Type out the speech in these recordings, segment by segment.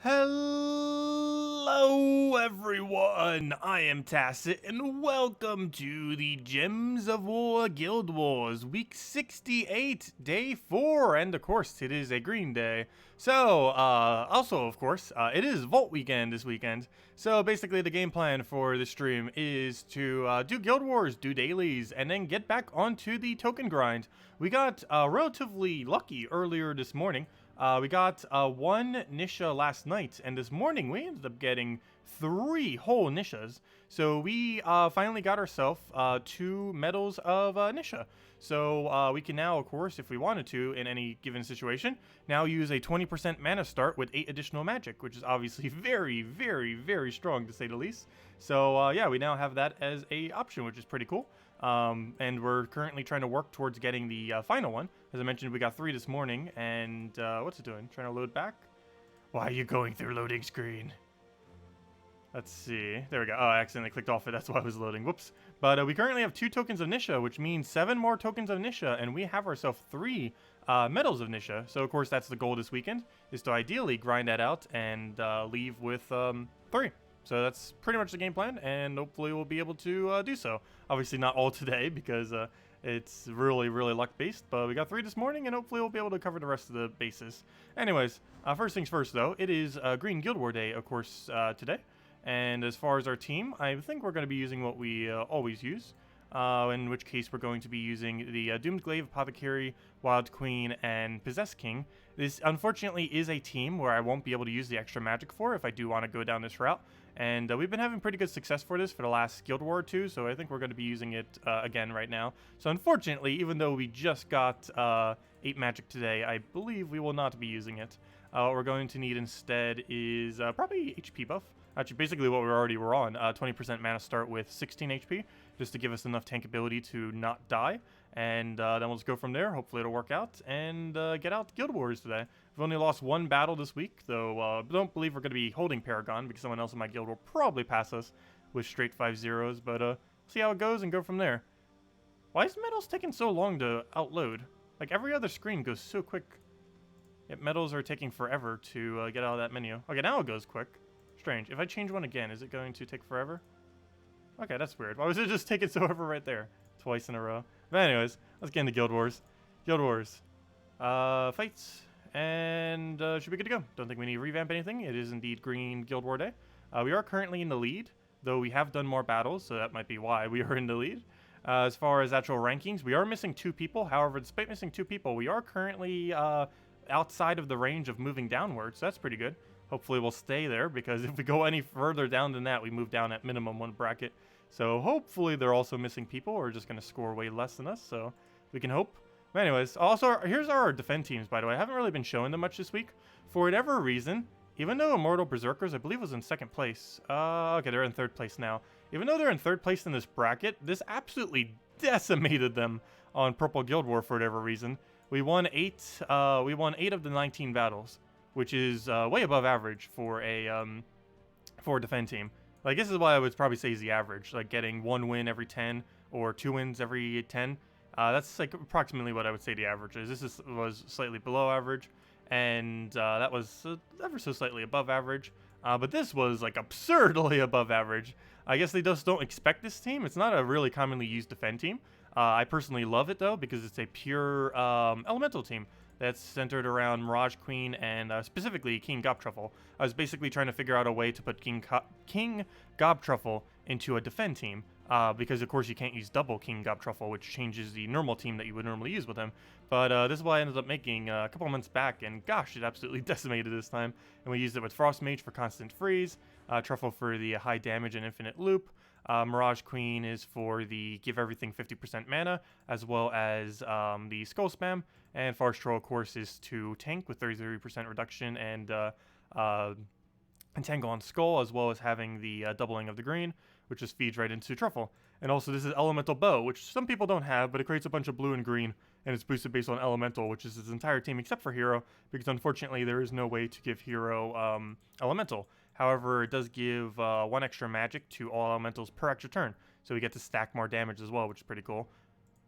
Hello everyone, I am Tacet and welcome to the Gems of War Guild Wars week 68, day 4, and of course it is a green day. So, also of course, it is Vault weekend this weekend. So basically the game plan for the stream is to do Guild Wars, do dailies, and then get back onto the token grind. We got relatively lucky earlier this morning. We got one Nisha last night, and this morning we ended up getting 3 whole Nishas. So we finally got ourselves 2 medals of Nisha. So we can now, of course, if we wanted to, in any given situation, now use a 20% mana start with 8 additional magic, which is obviously very, very, very strong to say the least. So yeah, we now have that as a option, which is pretty cool. And we're currently trying to work towards getting the final one. As I mentioned, we got 3 this morning, and what's it doing? Trying to load back? Why are you going through loading screen? Let's see. There we go. Oh, I accidentally clicked off it. That's why I was loading. Whoops. But we currently have 2 tokens of Nisha, which means 7 more tokens of Nisha, and we have ourselves 3 medals of Nisha. So, of course, that's the goal this weekend, is to ideally grind that out and leave with 3. So that's pretty much the game plan, and hopefully we'll be able to do so. Obviously not all today, because it's really, really luck-based, but we got 3 this morning, and hopefully we'll be able to cover the rest of the bases. Anyways, first things first, though, it is Green Guild War Day, of course, today. And as far as our team, I think we're going to be using what we always use, in which case we're going to be using the Doomed Glaive, Apothecary, Wild Queen, and Possessed King. This, unfortunately, is a team where I won't be able to use the extra magic for if I do want to go down this route. And we've been having pretty good success for this for the last Guild War or 2, so I think we're going to be using it again right now. So unfortunately, even though we just got 8 magic today, I believe we will not be using it. What we're going to need instead is probably HP buff. Actually, basically what we already were on, 20% mana start with 16 HP, just to give us enough tank ability to not die. And then we'll just go from there. Hopefully it'll work out and get out Guild Wars today. We've only lost 1 battle this week, though don't believe we're going to be holding Paragon because someone else in my guild will probably pass us with straight 5-0s. But see how it goes and go from there. Why is medals taking so long to outload? Like every other screen goes so quick. Yet medals are taking forever to get out of that menu. Okay, now it goes quick. Strange. If I change one again, is it going to take forever? Okay, that's weird. Why was it just taking so ever right there? Twice in a row. But anyways, let's get into Guild Wars. Guild Wars. Fights. And should be good to go. Don't think we need to revamp anything. It is indeed Green Guild War Day. We are currently in the lead, though we have done more battles, so that might be why we are in the lead. As far as actual rankings, we are missing 2 people. However, despite missing 2 people, we are currently outside of the range of moving downwards, so that's pretty good. Hopefully we'll stay there, because if we go any further down than that, we move down at minimum 1 bracket. So hopefully they're also missing people, or just going to score way less than us, so we can hope. But anyways, also, here's our defend teams, by the way. I haven't really been showing them much this week. For whatever reason, even though Immortal Berserkers, I believe, was in 2nd place. Okay, they're in 3rd place now. Even though they're in 3rd place in this bracket, this absolutely decimated them on Purple Guild War for whatever reason. We won 8 of the 19 battles, which is way above average for a defend team. Like, this is why I would probably say is the average, like getting 1 win every 10 or 2 wins every 10. That's like approximately what I would say the average is. This was slightly below average, and that was ever so slightly above average. But this was like absurdly above average. I guess they just don't expect this team. It's not a really commonly used defend team. I personally love it though, because it's a pure elemental team that's centered around Mirage Queen and specifically King Gobtruffle. I was basically trying to figure out a way to put King Gobtruffle into a defend team. Because of course you can't use double King Gobtruffle, which changes the normal team that you would normally use with him. But this is what I ended up making a couple months back, and gosh, it absolutely decimated this time. And we used it with Frost Mage for constant freeze, Truffle for the high damage and infinite loop. Mirage Queen is for the give everything 50% mana, as well as the Skull Spam. And Forest Troll, of course, is to tank with 33% reduction and Entangle on Skull, as well as having the doubling of the green, which just feeds right into Truffle. And also this is Elemental Bow, which some people don't have, but it creates a bunch of blue and green, and it's boosted based on Elemental, which is his entire team except for Hero, because unfortunately there is no way to give Hero Elemental. However, it does give 1 extra magic to all elementals per extra turn, so we get to stack more damage as well, which is pretty cool.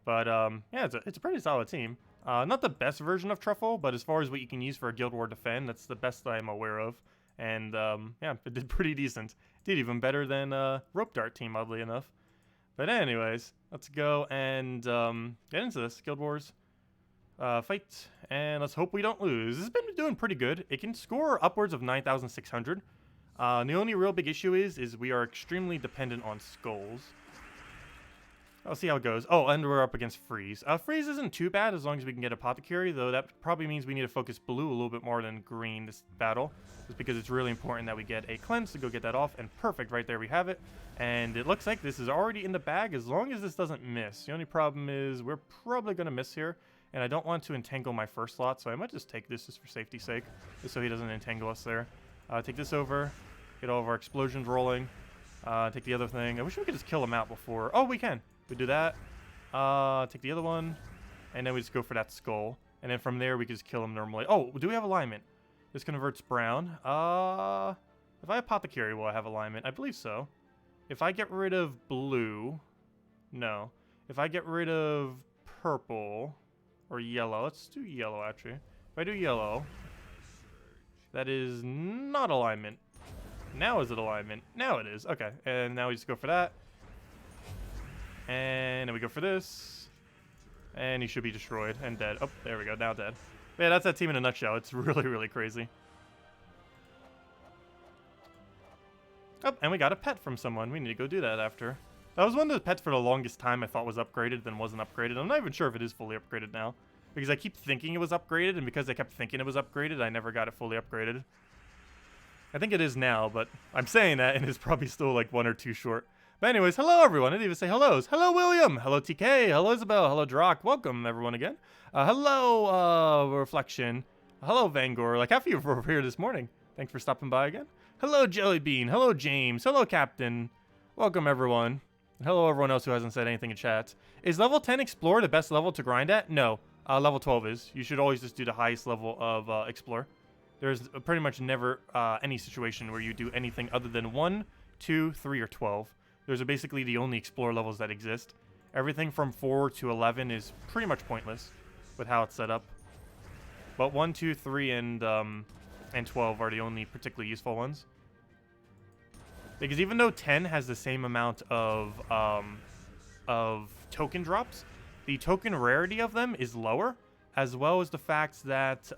But yeah, it's a pretty solid team. Not the best version of Truffle, but as far as what you can use for a Guild War defend, that's the best I'm aware of. And yeah, it did pretty decent. Did even better than Rope Dart team, oddly enough. But anyways, let's go and get into this Guild Wars fight, and let's hope we don't lose. This has been doing pretty good. It can score upwards of 9,600. The only real big issue is we are extremely dependent on skulls. I'll see how it goes. Oh, and we're up against Freeze. Freeze isn't too bad as long as we can get Apothecary, though that probably means we need to focus blue a little bit more than green this battle. Just because it's really important that we get a cleanse to go get that off, and perfect, right there we have it. And it looks like this is already in the bag as long as this doesn't miss. The only problem is we're probably going to miss here, and I don't want to entangle my first slot, so I might just take this just for safety's sake, just so he doesn't entangle us there. Take this over, get all of our explosions rolling, take the other thing. I wish we could just kill him out before. Oh, we can. We do that, take the other one, and then we just go for that skull. And then from there, we can just kill him normally. Oh, do we have alignment? This converts brown. If I Apothecary, will I have alignment? I believe so. If I get rid of blue, no. If I get rid of purple or yellow, let's do yellow actually. If I do yellow, that is not alignment. Now is it alignment? Now it is. Okay, and now we just go for that. And then we go for this. And he should be destroyed and dead. Oh, there we go. Now dead. Yeah, that's that team in a nutshell. It's really, really crazy. Oh, and we got a pet from someone. We need to go do that after. That was one of the pets for the longest time I thought was upgraded, then wasn't upgraded. I'm not even sure if it is fully upgraded now. Because I keep thinking it was upgraded, and because I kept thinking it was upgraded, I never got it fully upgraded. I think it is now, but I'm saying that, and it's probably still like 1 or 2 short. But anyways, hello everyone. I didn't even say hellos. Hello William. Hello TK. Hello Isabel. Hello Drock. Welcome everyone again. Hello Reflection. Hello Vangor. Like half of you were here this morning. Thanks for stopping by again. Hello Jellybean. Hello James. Hello Captain. Welcome everyone. Hello everyone else who hasn't said anything in chat. Is level 10 Explore the best level to grind at? No. Level 12 is. You should always just do the highest level of Explore. There's pretty much never any situation where you do anything other than 1, 2, 3, or 12. Those are basically the only Explore levels that exist. Everything from 4 to 11 is pretty much pointless with how it's set up. But 1, 2, 3, and 12 are the only particularly useful ones. Because even though 10 has the same amount of token drops, the token rarity of them is lower, as well as the fact that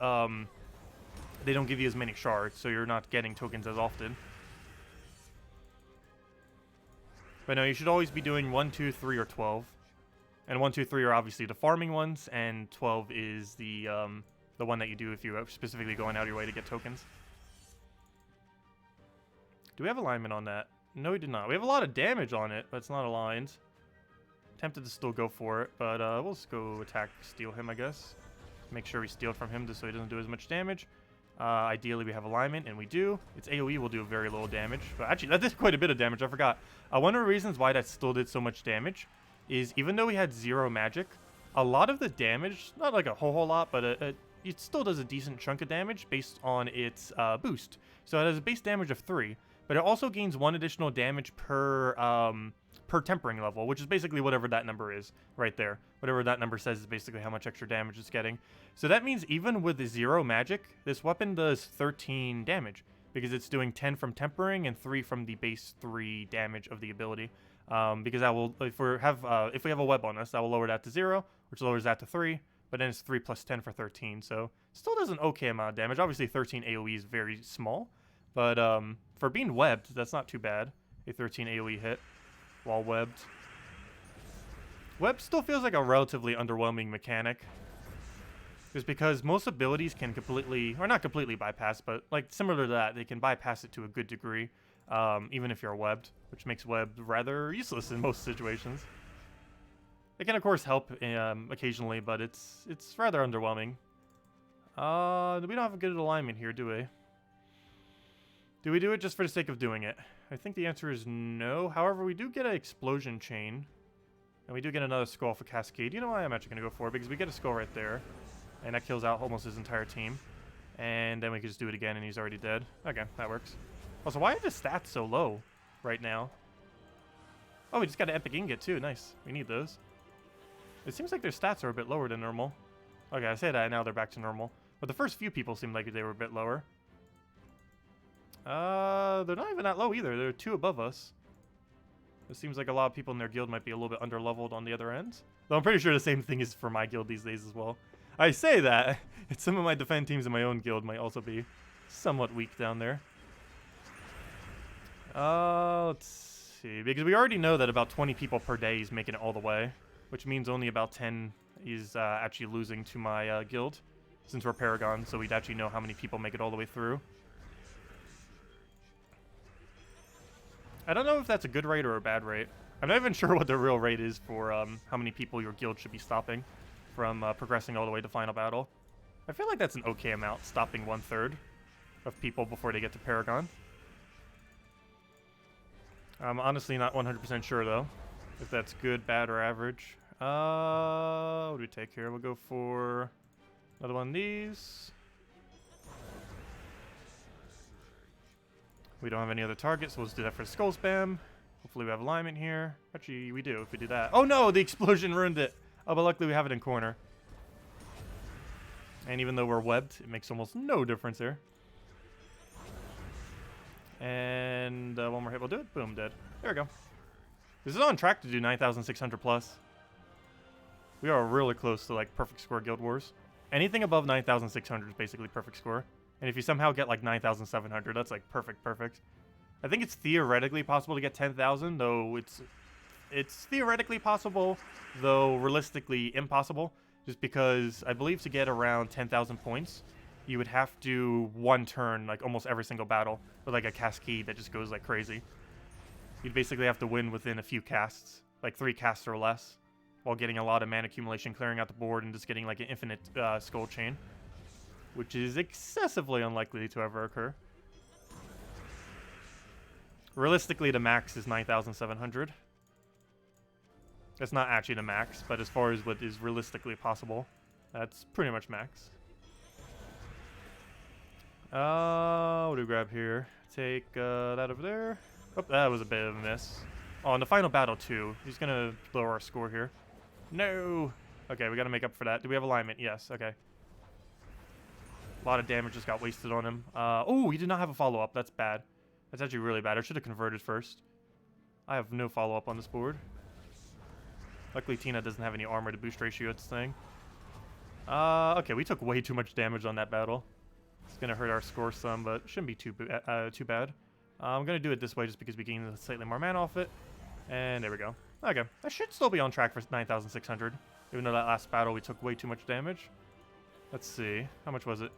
they don't give you as many shards, so you're not getting tokens as often. But no, you should always be doing 1, 2, 3, or 12. And 1, 2, 3 are obviously the farming ones, and 12 is the one that you do if you're specifically going out of your way to get tokens. Do we have alignment on that? No, we did not. We have a lot of damage on it, but it's not aligned. Tempted to still go for it, but we'll just go attack, steal him, I guess. Make sure we steal from him just so he doesn't do as much damage. Ideally, we have alignment, and we do. Its AoE will do very little damage. But actually, that did quite a bit of damage. I forgot. One of the reasons why that still did so much damage is even though we had 0 magic, a lot of the damage, not like a whole lot, but it still does a decent chunk of damage based on its boost. So it has a base damage of 3, but it also gains 1 additional damage per tempering level, which is basically whatever that number is right there. Whatever that number says is basically how much extra damage it's getting. So that means even with 0 magic, this weapon does 13 damage because it's doing 10 from tempering and 3 from the base 3 damage of the ability. Because that will, if we have a web on us, that will lower that to 0, which lowers that to 3. But then it's 3 plus 10 for 13, so still does an okay amount of damage. Obviously, 13 AoE is very small, but for being webbed, that's not too bad. A 13 AoE hit while webbed. Web still feels like a relatively underwhelming mechanic. Just because most abilities can completely, or not completely bypass, but like similar to that, they can bypass it to a good degree, even if you're webbed, which makes webbed rather useless in most situations. It can of course help occasionally, but it's rather underwhelming. We don't have a good alignment here, do we? Do we do it just for the sake of doing it? I think the answer is no. However, we do get an explosion chain. And we do get another skull for Cascade. You know what I'm actually going to go for? Because we get a skull right there. And that kills out almost his entire team. And then we can just do it again and he's already dead. Okay, that works. Also, why are the stats so low right now? Oh, we just got an epic ingot too. Nice. We need those. It seems like their stats are a bit lower than normal. Okay, I say that, now they're back to normal. But the first few people seemed like they were a bit lower. They're not even that low either. They're 2 above us. It seems like a lot of people in their guild might be a little bit under-leveled on the other end. Though I'm pretty sure the same thing is for my guild these days as well. I say that, some of my defend teams in my own guild might also be somewhat weak down there. Let's see. Because we already know that about 20 people per day is making it all the way. Which means only about 10 is actually losing to my guild. Since we're Paragon, so we'd actually know how many people make it all the way through. I don't know if that's a good rate or a bad rate. I'm not even sure what the real rate is for how many people your guild should be stopping from progressing all the way to final battle. I feel like that's an okay amount, stopping 1/3 of people before they get to Paragon. I'm honestly not 100% sure though, if that's good, bad, or average. What do we take here? We'll go for another one of these. We don't have any other targets, so we'll just do that for the skull spam. Hopefully we have alignment here. Actually, we do if we do that. Oh no, the explosion ruined it. Oh, but luckily we have it in corner. And even though we're webbed, it makes almost no difference here. And one more hit will do it. Boom, dead. There we go. This is on track to do 9,600 plus. We are really close to like perfect score Guild Wars. Anything above 9,600 is basically perfect score. And if you somehow get like 9,700, that's like perfect. I think it's theoretically possible to get 10,000, though it's theoretically possible, though realistically impossible. Just because I believe to get around 10,000 points, you would have to one turn like almost every single battle with like a cascade that just goes like crazy. You'd basically have to win within a few casts, like 3 casts or less, while getting a lot of mana accumulation, clearing out the board, and just getting like an infinite skull chain, which is excessively unlikely to ever occur. Realistically, the max is 9,700. That's not actually the max, but as far as what is realistically possible, that's pretty much max. What do we grab here? Take that over there. Oh, that was a bit of a miss. Oh, in the final battle too. He's gonna lower our score here. No! Okay, we gotta make up for that. Do we have alignment? Yes, okay. A lot of damage just got wasted on him. Oh, he did not have a follow-up. That's bad. That's actually really bad. I should have converted first. I have no follow-up on this board. Luckily, Tina doesn't have any armor to boost ratio it's thing. Okay, we took way too much damage on that battle. It's gonna hurt our score some, but shouldn't be too bad. I'm gonna do it this way just because we gain slightly more mana off it. And there we go. Okay, I should still be on track for 9,600, even though that last battle we took way too much damage. Let's see, how much was it?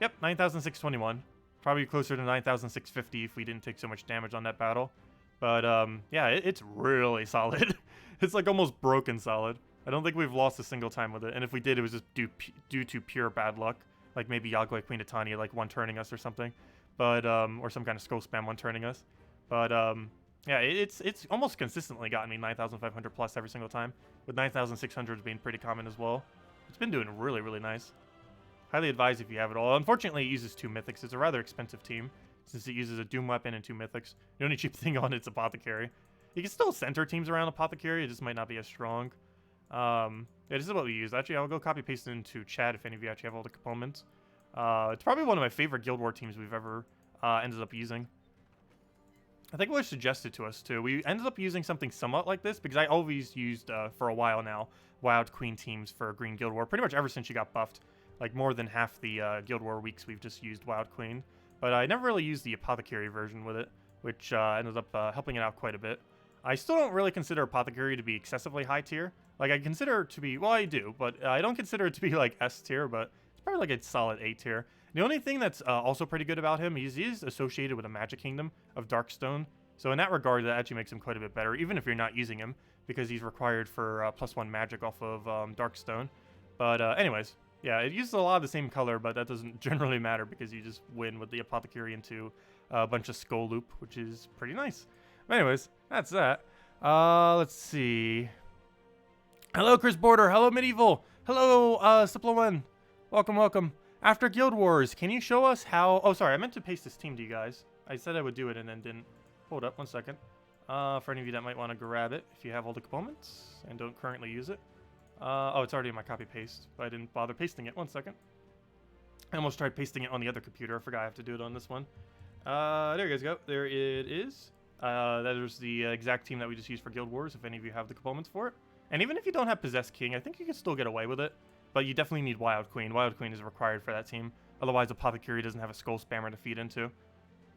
Yep, 9,621. Probably closer to 9,650 if we didn't take so much damage on that battle. But yeah, it's really solid. It's like almost broken solid. I don't think we've lost a single time with it. And if we did, it was just due to pure bad luck. Like maybe Yagway Queen Titania like one-turning us or something. But or some kind of skull spam one-turning us. But yeah, it's almost consistently gotten me 9,500 plus every single time. With 9,600 being pretty common as well. It's been doing really, really nice. Highly advised if you have it all. Unfortunately, it uses 2 mythics. It's a rather expensive team, since it uses a Doom weapon and 2 mythics. The only cheap thing on it's Apothecary. You can still center teams around Apothecary, it just might not be as strong. Yeah, this is what we use. Actually, I'll go copy-paste it into chat if any of you actually have all the components. It's probably one of my favorite Guild War teams we've ever ended up using. I think it was suggested to us, too. We ended up using something somewhat like this, because I always used, for a while now, Wild Queen teams for Green Guild War, pretty much ever since she got buffed. Like, more than half the Guild War weeks we've just used Wild Queen. But I never really used the Apothecary version with it, which ended up helping it out quite a bit. I still don't really consider Apothecary to be excessively high tier. Like, I consider it to be, well, I do, but I don't consider it to be, like, S tier, but it's probably like a solid A tier. The only thing that's also pretty good about him is he is associated with a magic kingdom of Darkstone. So in that regard, that actually makes him quite a bit better, even if you're not using him, because he's required for +1 magic off of Darkstone. But anyways, yeah, it uses a lot of the same color, but that doesn't generally matter because you just win with the Apothecary into a bunch of Skull Loop, which is pretty nice. But anyways, that's that. Let's see. Hello, Chris Border. Hello, Medieval. Hello, Supplement. Welcome, welcome. After Guild Wars, can you show us how... Oh, sorry, I meant to paste this team to you guys. I said I would do it and then didn't. Hold up, 1 second. For any of you that might want to grab it, if you have all the components and don't currently use it. Oh, it's already in my copy-paste, but I didn't bother pasting it. 1 second. I almost tried pasting it on the other computer. I forgot I have to do it on this one. There you guys go. There it is. That is the exact team that we just used for Guild Wars, if any of you have the components for it. And even if you don't have Possessed King, I think you can still get away with it. But you definitely need Wild Queen. Wild Queen is required for that team. Otherwise, Apothecary doesn't have a Skull Spammer to feed into.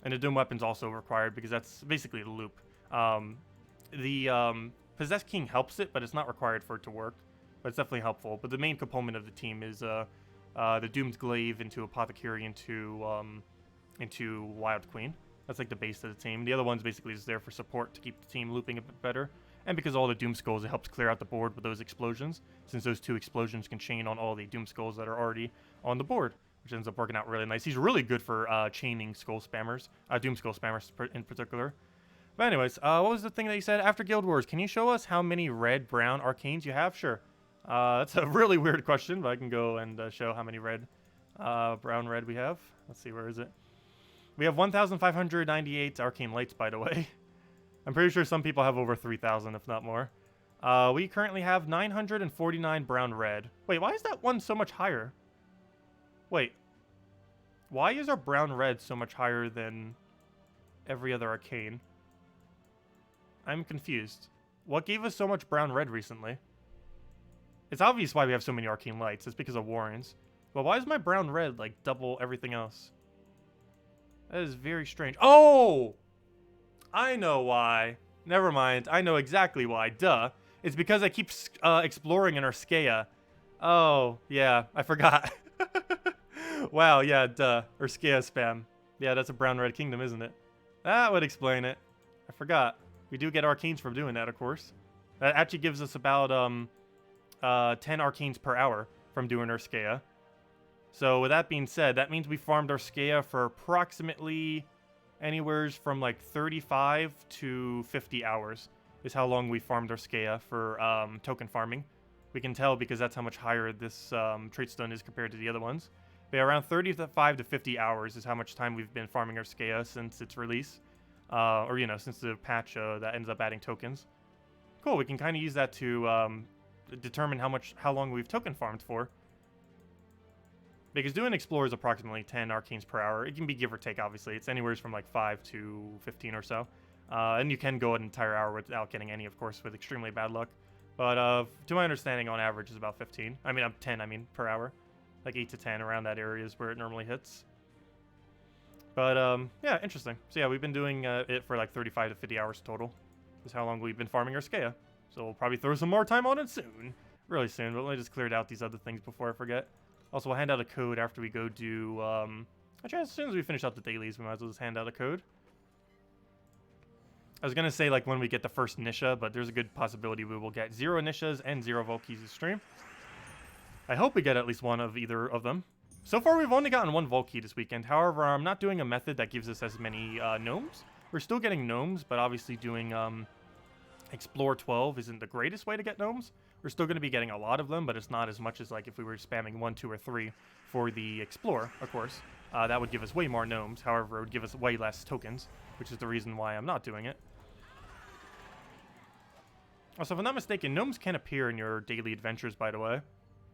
And the Doom Weapon's also required because that's basically the loop. Possessed King helps it, but it's not required for it to work. But it's definitely helpful. But the main component of the team is the Doomed Glaive into Apothecary into Wild Queen. That's like the base of the team. The other one's basically just there for support to keep the team looping a bit better. And because all the Doom Skulls, it helps clear out the board with those explosions, since those 2 explosions can chain on all the Doom Skulls that are already on the board, which ends up working out really nice. He's really good for chaining Skull Spammers, Doom Skull Spammers in particular. But anyways, what was the thing that you said? After Guild Wars, can you show us how many red, brown arcanes you have? Sure. That's a really weird question, but I can go and show how many red, brown, red we have. Let's see, where is it? We have 1,598 arcane lights, by the way. I'm pretty sure some people have over 3,000, if not more. We currently have 949 brown red. Wait, why is that one so much higher? Wait. Why is our brown red so much higher than every other arcane? I'm confused. What gave us so much brown red recently? It's obvious why we have so many arcane lights. It's because of Warrens. But why is my brown red like double everything else? That is very strange. Oh! I know why. Never mind. I know exactly why. Duh. It's because I keep exploring in Urskea. Oh, yeah. I forgot. Wow, yeah, duh. Urskea spam. Yeah, that's a brown-red kingdom, isn't it? That would explain it. I forgot. We do get arcanes from doing that, of course. That actually gives us about 10 arcanes per hour from doing Urskea. So with that being said, that means we farmed Urskea for approximately anywhere from like 35 to 50 hours is how long we farmed Urskea for token farming. We can tell because that's how much higher this trait stone is compared to the other ones. But around 35 to 50 hours is how much time we've been farming Urskea since its release. Or, you know, since the patch that ends up adding tokens. Cool, we can kind of use that to determine how long we've token farmed for. Because doing Explore is approximately 10 arcanes per hour. It can be give or take, obviously. It's anywhere from like 5 to 15 or so. And you can go an entire hour without getting any, of course, with extremely bad luck. But to my understanding, on average, is about 15. I mean, 10, per hour. Like 8 to 10, around that area is where it normally hits. But, yeah, interesting. So, yeah, we've been doing it for like 35 to 50 hours total. Is how long we've been farming Urskea. So we'll probably throw some more time on it soon. Really soon, but let me just clear out these other things before I forget. Also, we'll hand out a code after we go do, actually, as soon as we finish out the dailies, we might as well just hand out a code. I was going to say, like, when we get the first Nisha, but there's a good possibility we will get 0 Nishas and 0 Volkeys this stream. I hope we get at least one of either of them. So far, we've only gotten 1 Volkey this weekend. However, I'm not doing a method that gives us as many gnomes. We're still getting gnomes, but obviously doing Explore 12 isn't the greatest way to get gnomes. We're still going to be getting a lot of them, but it's not as much as like if we were spamming 1, 2, or 3 for the Explore, of course. That would give us way more gnomes. However, it would give us way less tokens, which is the reason why I'm not doing it. Also, if I'm not mistaken, gnomes can appear in your daily adventures, by the way.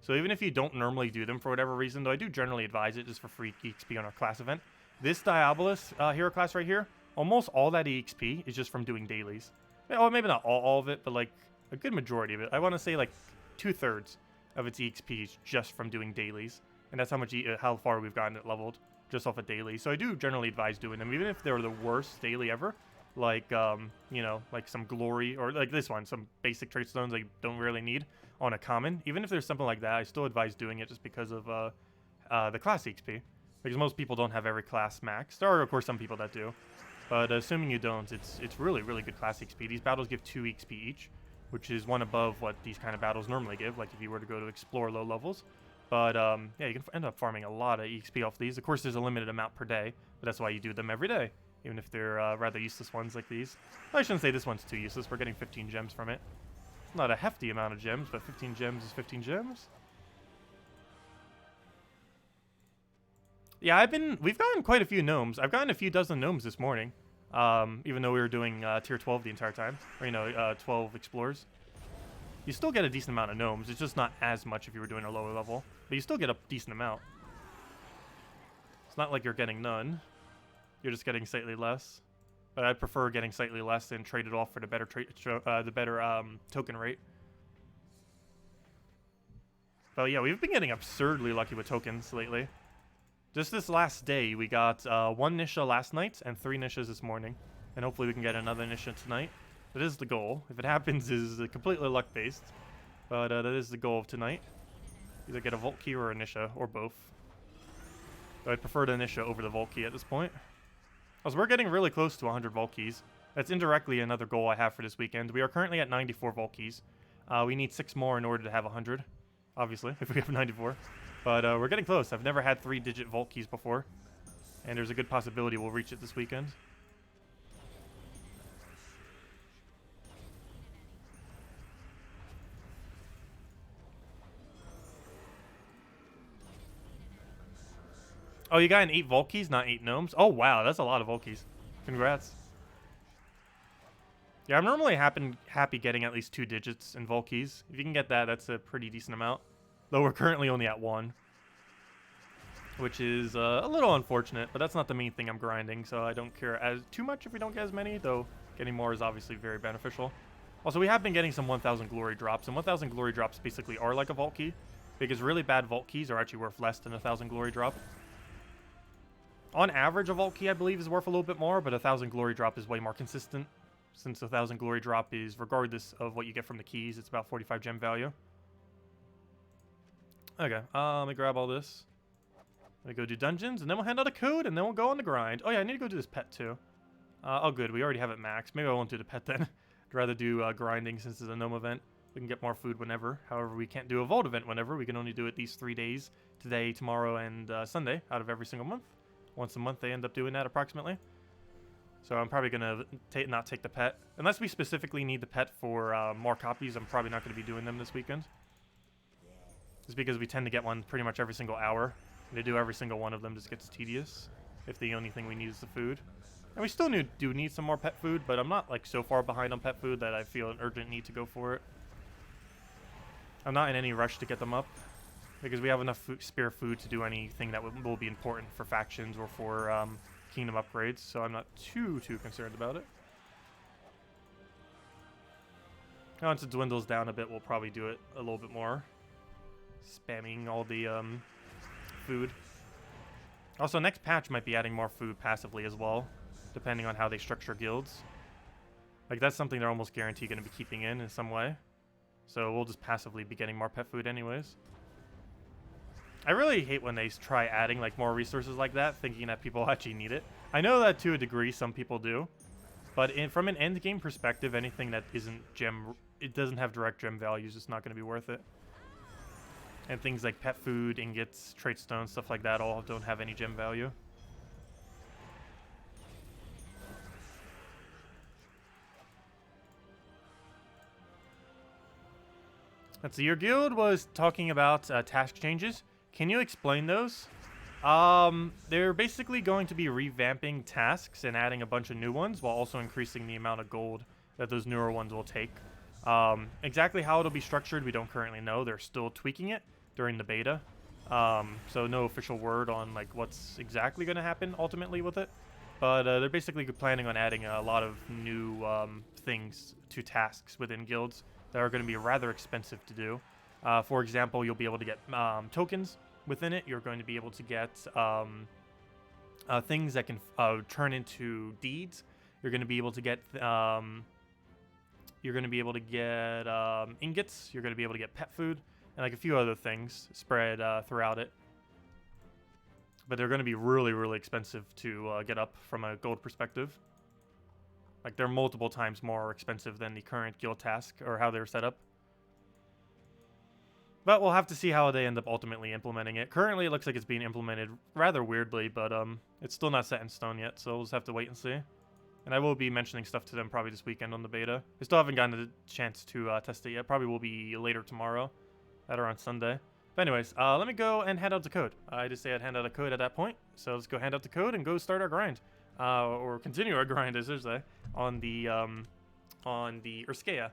So even if you don't normally do them for whatever reason, though I do generally advise it just for free EXP on our class event. This Diabolus hero class right here, almost all that EXP is just from doing dailies. Well, maybe not all of it, but like a good majority of it. I want to say like 2/3 of its EXP is just from doing dailies. And that's how far we've gotten it leveled just off a daily. So I do generally advise doing them, even if they're the worst daily ever. Like, you know, like some glory, or like this one, some basic trait stones that you don't really need on a common. Even if there's something like that, I still advise doing it just because of the class EXP. Because most people don't have every class maxed. There are, of course, some people that do. But assuming you don't, it's really, really good class EXP. These battles give 2 EXP each, which is 1 above what these kind of battles normally give, like if you were to go to explore low levels. But, yeah, you can end up farming a lot of EXP off these. Of course, there's a limited amount per day, but that's why you do them every day. Even if they're rather useless ones like these. I shouldn't say this one's too useless. We're getting 15 gems from it. Not a hefty amount of gems, but 15 gems is 15 gems. Yeah, we've gotten quite a few gnomes. I've gotten a few dozen gnomes this morning. Even though we were doing tier 12 the entire time. Or, you know, 12 explorers. You still get a decent amount of gnomes. It's just not as much if you were doing a lower level. But you still get a decent amount. It's not like you're getting none. you're just getting slightly less. But I'd prefer getting slightly less and trade it off for the better token rate. But yeah, we've been getting absurdly lucky with tokens lately. Just this last day, we got 1 Nisha last night and 3 Nishas this morning. And hopefully we can get another Nisha tonight. That is the goal. If it happens, is completely luck-based. But that is the goal of tonight. Either get a Vault Key or a Nisha, or both. So I'd prefer the Nisha over the Vault Key at this point. Also, we're getting really close to 100 Vault Keys. That's indirectly another goal I have for this weekend. We are currently at 94 Vault Keys. We need 6 more in order to have 100. Obviously, if we have 94. But we're getting close. I've never had 3-digit Vault Keys before. And there's a good possibility we'll reach it this weekend. Oh, you got an 8 Vault Keys, not 8 Gnomes? Oh, wow, that's a lot of Vault Keys. Congrats. Yeah, I'm normally happy getting at least 2 digits in Vault Keys. If you can get that, that's a pretty decent amount. Though we're currently only at 1. Which is a little unfortunate, but that's not the main thing I'm grinding, so I don't care as too much if we don't get as many, though getting more is obviously very beneficial. Also, we have been getting some 1,000 Glory drops, and 1,000 Glory drops basically are like a Vault Key, because really bad Vault Keys are actually worth less than a 1,000 Glory drop. On average, a Vault Key, I believe, is worth a little bit more, but a 1,000 Glory drop is way more consistent, since a 1,000 Glory drop is, regardless of what you get from the keys, it's about 45 gem value. Okay, let me grab all this. I'm gonna go do dungeons, and then we'll hand out a code, and then we'll go on the grind. Oh yeah, I need to go do this pet too. Oh good, we already have it maxed. Maybe I won't do the pet then. I'd rather do grinding since it's a gnome event. We can get more food whenever. However, we can't do a vault event whenever. We can only do it these 3 days. Today, tomorrow, and Sunday out of every single month. Once a month they end up doing that approximately. So I'm probably gonna not take the pet. Unless we specifically need the pet for more copies, I'm probably not gonna be doing them this weekend. Just because we tend to get one pretty much every single hour. And to do every single one of them just gets tedious. If the only thing we need is the food. And we still do need some more pet food, but I'm not like so far behind on pet food that I feel an urgent need to go for it. I'm not in any rush to get them up. Because we have enough spare food to do anything that will be important for factions or for kingdom upgrades. So I'm not too concerned about it. Once it dwindles down a bit, we'll probably do it a little bit more. Spamming all the food. Also, next patch might be adding more food passively as well, depending on how they structure guilds. Like, that's something they're almost guaranteed going to be keeping in some way. So we'll just passively be getting more pet food anyways. I really hate when they try adding like more resources like that, thinking that people actually need it. I know that to a degree some people do, but from an end game perspective, anything that isn't gem, it doesn't have direct gem values, it's not going to be worth it. And things like pet food, ingots, trait stones, stuff like that all don't have any gem value. Let's see, your guild was talking about task changes. Can you explain those? They're basically going to be revamping tasks and adding a bunch of new ones while also increasing the amount of gold that those newer ones will take. Exactly how it'll be structured, we don't currently know. They're still tweaking it during the beta. So no official word on like what's exactly going to happen ultimately with it. But they're basically planning on adding a lot of new things to tasks within guilds that are going to be rather expensive to do. For example, you'll be able to get tokens within it. You're going to be able to get things that can turn into deeds. You're going to be able to get ingots. You're going to be able to get pet food and like a few other things spread throughout it. But they're going to be really, really expensive to get up from a gold perspective. Like they're multiple times more expensive than the current guild task or how they're set up. But we'll have to see how they end up ultimately implementing it. Currently, it looks like it's being implemented rather weirdly, but it's still not set in stone yet, so we'll just have to wait and see. And I will be mentioning stuff to them probably this weekend on the beta. I still haven't gotten a chance to test it yet. Probably will be later tomorrow, that or on Sunday. But anyways, let me go and hand out the code. I just say I'd hand out a code at that point, so let's go hand out the code and go start our grind. Or continue our grind, as I say, on the Urskea.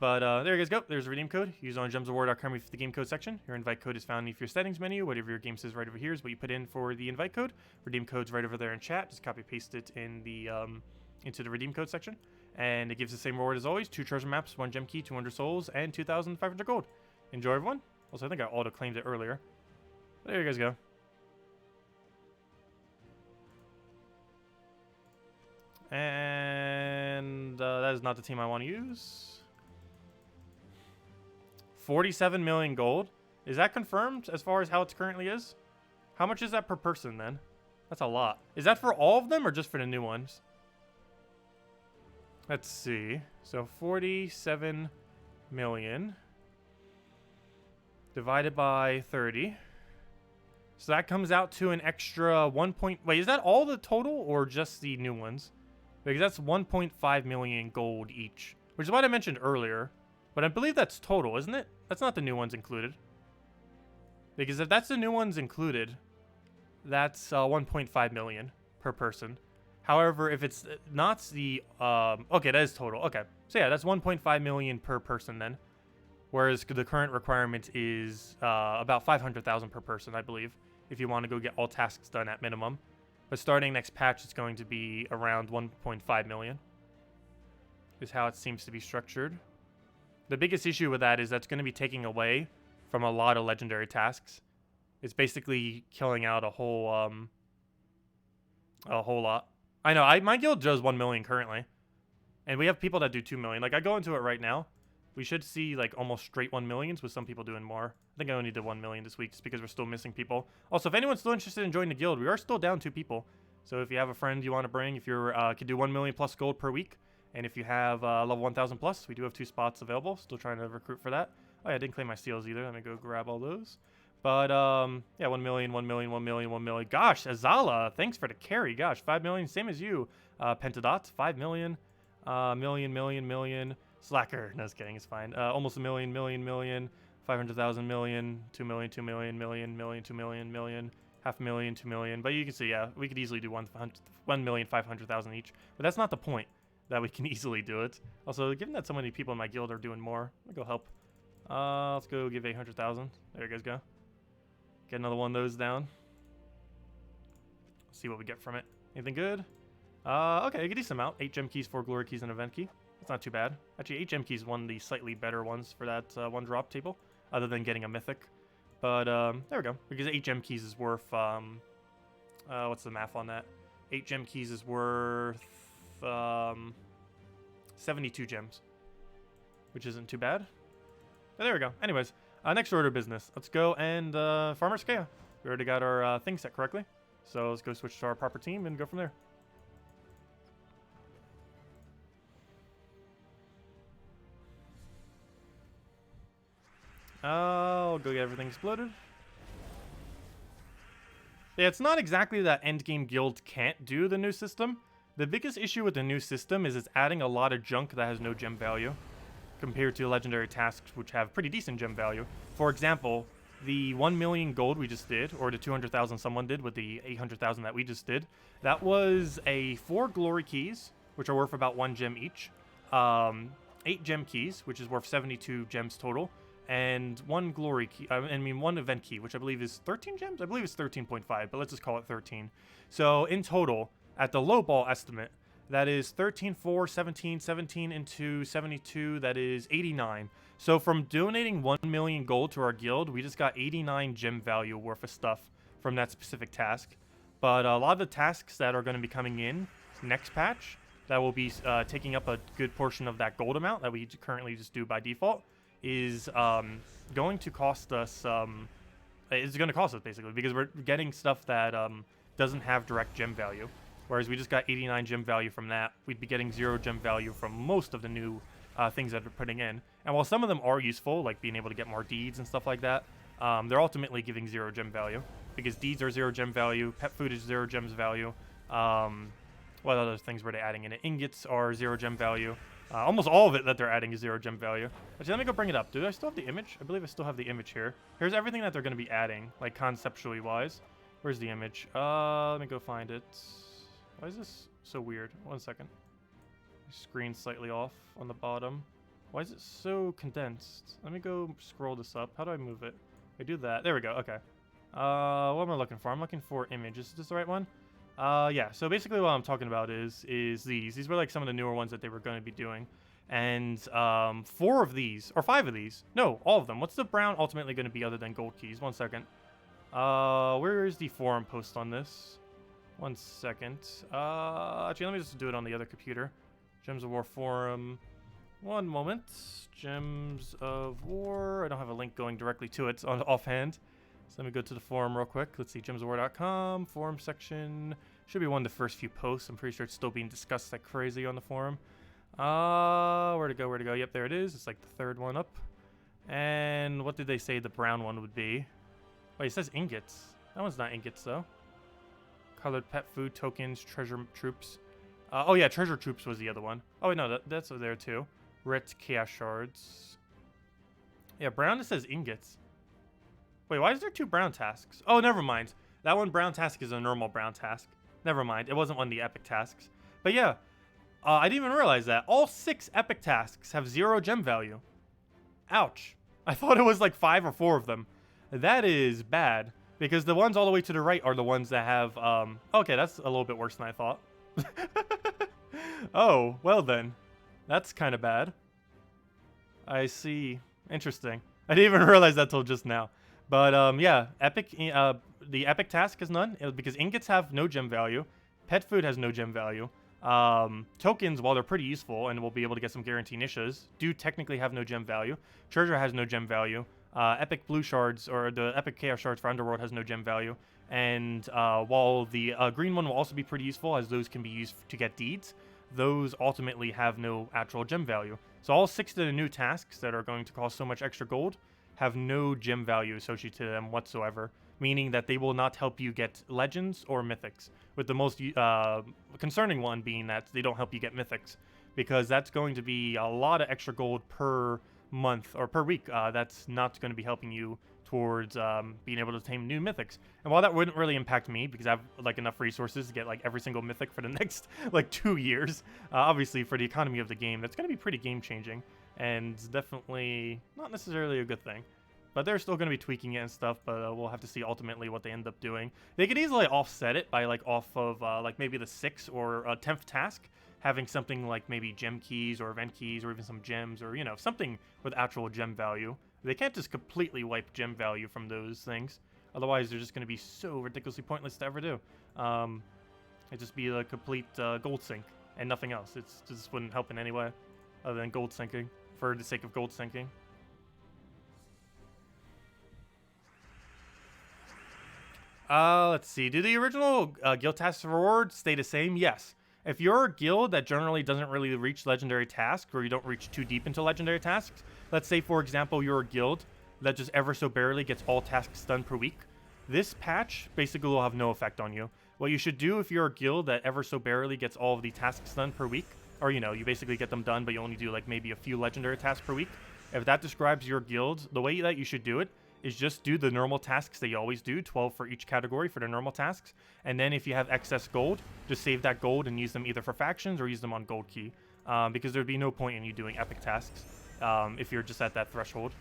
But there you guys go. There's a redeem code. Use on gemsofwar.com for the game code section. Your invite code is found in your settings menu. Whatever your game says right over here is what you put in for the invite code. Redeem code's right over there in chat. Just copy paste it in the into the redeem code section. And it gives the same reward as always. 2 treasure maps, 1 gem key, 200 souls, and 2,500 gold. Enjoy, everyone. Also, I think I auto-claimed it earlier. But there you guys go. And that is not the team I want to use. 47 million gold. Is that confirmed as far as how it currently is? How much is that per person then? That's a lot. Is that for all of them or just for the new ones? Let's see. So 47 million divided by 30. So that comes out to an extra 1 point. Wait, is that all the total or just the new ones? Because that's 1.5 million gold each, which is what I mentioned earlier. But I believe that's total, isn't it? That's not the new ones included. Because if that's the new ones included, that's 1.5 million per person. However, if it's not the... okay, that is total. Okay. So yeah, that's 1.5 million per person then. Whereas the current requirement is about 500,000 per person, I believe, if you want to go get all tasks done at minimum. But starting next patch, it's going to be around 1.5 million. Is how it seems to be structured. The biggest issue with that is that's going to be taking away from a lot of legendary tasks. It's basically killing out a whole lot. I know, my guild does 1 million currently. And we have people that do 2 million. Like, I go into it right now. We should see, like, almost straight 1 millions with some people doing more. I think I only did 1 million this week just because we're still missing people. Also, if anyone's still interested in joining the guild, we are still down 2 people. So if you have a friend you want to bring, if you're could do 1 million plus gold per week, and if you have level 1,000 plus, we do have 2 spots available. Still trying to recruit for that. Oh yeah, I didn't claim my seals either. Let me go grab all those. But yeah, 1 million, 1 million, 1 million, 1 million. Gosh, Azala, thanks for the carry. Gosh, 5 million, same as you. Pentadot, 5 million. Million. Slacker, no, just kidding, it's fine. Almost a million. 500,000 million. 2 million, 2 million, million, 2 million. 500,000, 2 million. But you can see, yeah, we could easily do 1,500,000 each. But that's not the point. That we can easily do it. Also, given that so many people in my guild are doing more, I'm gonna go help. Let's go give 800,000. There you guys go. Get another one of those down. See what we get from it. Anything good? Okay, a decent amount. 8 gem keys, 4 glory keys, and event key. That's not too bad. Actually, 8 gem keys one of the slightly better ones for that one drop table, other than getting a mythic. But there we go. Because 8 gem keys is worth what's the math on that? 8 gem keys is worth 72 gems, which isn't too bad. But there we go. Anyways, next order of business. Let's go and farm our Skea. We already got our thing set correctly, so let's go switch to our proper team and go from there. I'll go get everything exploded. Yeah, it's not exactly that endgame guild can't do the new system. The biggest issue with the new system is it's adding a lot of junk that has no gem value compared to legendary tasks which have pretty decent gem value. For example, the 1 million gold we just did, or the 200,000 someone did with the 800,000 that we just did, that was a 4 glory keys, which are worth about 1 gem each, 8 gem keys, which is worth 72 gems total, and 1 glory key, 1 event key, which I believe is 13 gems? I believe it's 13.5, but let's just call it 13. So in total, at the low ball estimate, that is 13, 4, 17, 17 into 72, that is 89. So from donating 1 million gold to our guild, we just got 89 gem value worth of stuff from that specific task. But a lot of the tasks that are going to be coming in next patch, that will be taking up a good portion of that gold amount that we currently just do by default, is going to cost us, it's going to cost us basically, because we're getting stuff that doesn't have direct gem value. Whereas we just got 89 gem value from that, we'd be getting 0 gem value from most of the new things that we're putting in. And while some of them are useful, like being able to get more deeds and stuff like that, they're ultimately giving 0 gem value. Because deeds are 0 gem value, pet food is 0 gems value. What other things were they adding in it? Ingots are 0 gem value. Almost all of it that they're adding is 0 gem value. Actually, let me go bring it up. Do I still have the image? I believe I still have the image here. Here's everything that they're going to be adding, like conceptually wise. Where's the image? Let me go find it. Why is this so weird? 1 second. Screen slightly off on the bottom. Why is it so condensed? Let me go scroll this up. How do I move it? I do that. There we go. Okay. What am I looking for? I'm looking for image. Is this the right one? Yeah. So basically what I'm talking about is these. These were like some of the newer ones that they were going to be doing. And 4 of these, or 5 of these. No, all of them. What's the brown ultimately going to be other than gold keys? 1 second. Where is the forum post on this? 1 second. Actually, let me just do it on the other computer. Gems of War forum. 1 moment. Gems of War. I don't have a link going directly to it on offhand. So let me go to the forum real quick. Let's see, gemsofwar.com, forum section. Should be one of the first few posts. I'm pretty sure it's still being discussed like crazy on the forum. Where to go? Yep, there it is. It's like the 3rd one up. And what did they say the brown one would be? Wait, it says ingots. That one's not ingots, though. Colored pet food, tokens, treasure troops. Oh, yeah, treasure troops was the other one. Oh, wait, no, that's there, too. Ret chaos shards. Yeah, brown, it says ingots. Wait, why is there 2 brown tasks? Oh, never mind. That one brown task is a normal brown task. Never mind. It wasn't one of the epic tasks. But yeah, I didn't even realize that. All 6 epic tasks have 0 gem value. Ouch. I thought it was like 5 or 4 of them. That is bad. Because the ones all the way to the right are the ones that have... Okay, that's a little bit worse than I thought. Oh, well then. That's kind of bad. I see. Interesting. I didn't even realize that till just now. But yeah, the epic task is none because ingots have no gem value. Pet food has no gem value. Tokens, while they're pretty useful and we'll be able to get some guarantee niches, do technically have no gem value. Treasure has no gem value. Epic blue shards or the epic chaos shards for Underworld has no gem value. And while the green one will also be pretty useful as those can be used to get deeds, those ultimately have no actual gem value. So all 6 of the new tasks that are going to cost so much extra gold have no gem value associated to them whatsoever, meaning that they will not help you get legends or mythics, with the most concerning one being that they don't help you get mythics, because that's going to be a lot of extra gold per month or per week. That's not going to be helping you towards being able to tame new mythics. And while that wouldn't really impact me because I have like enough resources to get like every single mythic for the next like 2 years, obviously for the economy of the game, that's going to be pretty game changing and definitely not necessarily a good thing. But they're still going to be tweaking it and stuff, but we'll have to see ultimately what they end up doing. They could easily offset it by like off of like maybe the 6th or 10th task, having something like maybe gem keys or event keys or even some gems or, you know, something with actual gem value. They can't just completely wipe gem value from those things. Otherwise, they're just going to be so ridiculously pointless to ever do. It'd just be a complete gold sink and nothing else. It just wouldn't help in any way other than gold sinking for the sake of gold sinking. Let's see. Do the original guild tasks rewards stay the same? Yes. If you're a guild that generally doesn't really reach legendary tasks, or you don't reach too deep into legendary tasks, let's say, for example, you're a guild that just ever so barely gets all tasks done per week, this patch basically will have no effect on you. What you should do if you're a guild that ever so barely gets all of the tasks done per week, or, you know, you basically get them done, but you only do, like, maybe a few legendary tasks per week, if that describes your guild, the way that you should do it is just do the normal tasks that you always do, 12 for each category for the normal tasks. And then if you have excess gold, just save that gold and use them either for factions or use them on gold key. Because there'd be no point in you doing epic tasks if you're just at that threshold.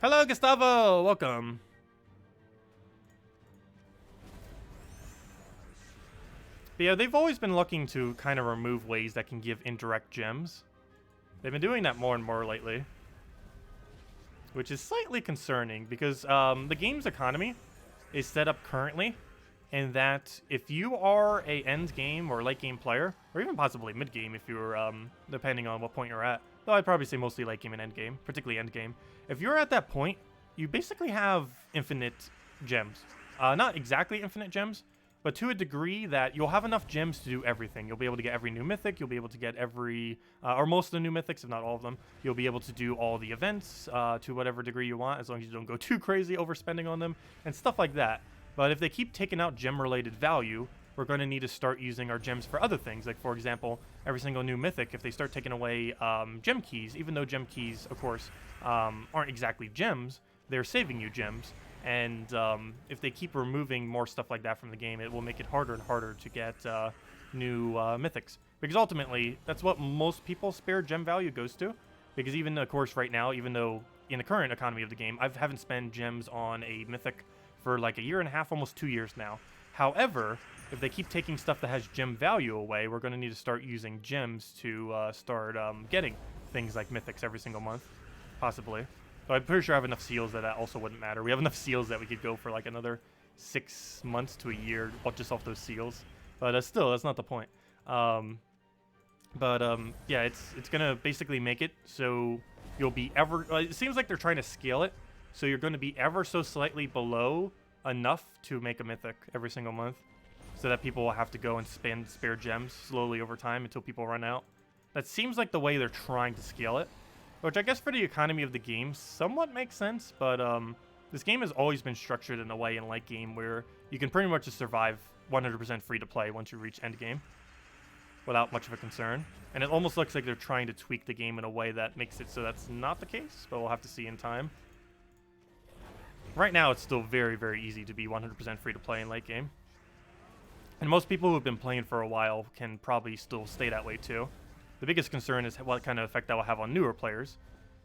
Hello, Gustavo! Welcome. But yeah, they've always been looking to kind of remove ways that can give indirect gems. They've been doing that more and more lately, which is slightly concerning because the game's economy is set up currently in that if you are a end game or late game player, or even possibly mid game if you're, depending on what point you're at, though I'd probably say mostly late game and end game, particularly end game. If you're at that point, you basically have infinite gems. Not exactly infinite gems, but to a degree that you'll have enough gems to do everything. You'll be able to get every new mythic. You'll be able to get every, or most of the new mythics, if not all of them. You'll be able to do all the events to whatever degree you want, as long as you don't go too crazy overspending on them and stuff like that. But if they keep taking out gem-related value, we're going to need to start using our gems for other things. Like, for example, every single new mythic, if they start taking away gem keys, even though gem keys, of course, aren't exactly gems, they're saving you gems. And if they keep removing more stuff like that from the game, it will make it harder and harder to get new mythics. Because ultimately, that's what most people's spare gem value goes to. Because even, of course, right now, even though in the current economy of the game, I haven't spent gems on a mythic for like a year and a half, almost 2 years now. However, if they keep taking stuff that has gem value away, we're going to need to start using gems to start getting things like mythics every single month, possibly. So I'm pretty sure I have enough seals that also wouldn't matter. We have enough seals that we could go for like another 6 months to a year just off those seals. But still, that's not the point. Yeah, it's gonna basically make it so you'll be it seems like they're trying to scale it, so you're going to be ever so slightly below enough to make a mythic every single month, so that people will have to go and spend spare gems slowly over time until people run out. That seems like the way they're trying to scale it. Which I guess for the economy of the game somewhat makes sense, but this game has always been structured in a way in late game where you can pretty much just survive 100% free to play once you reach end game without much of a concern. And it almost looks like they're trying to tweak the game in a way that makes it so that's not the case, but we'll have to see in time. Right now it's still very, very easy to be 100% free to play in late game. And most people who have been playing for a while can probably still stay that way too. The biggest concern is what kind of effect that will have on newer players,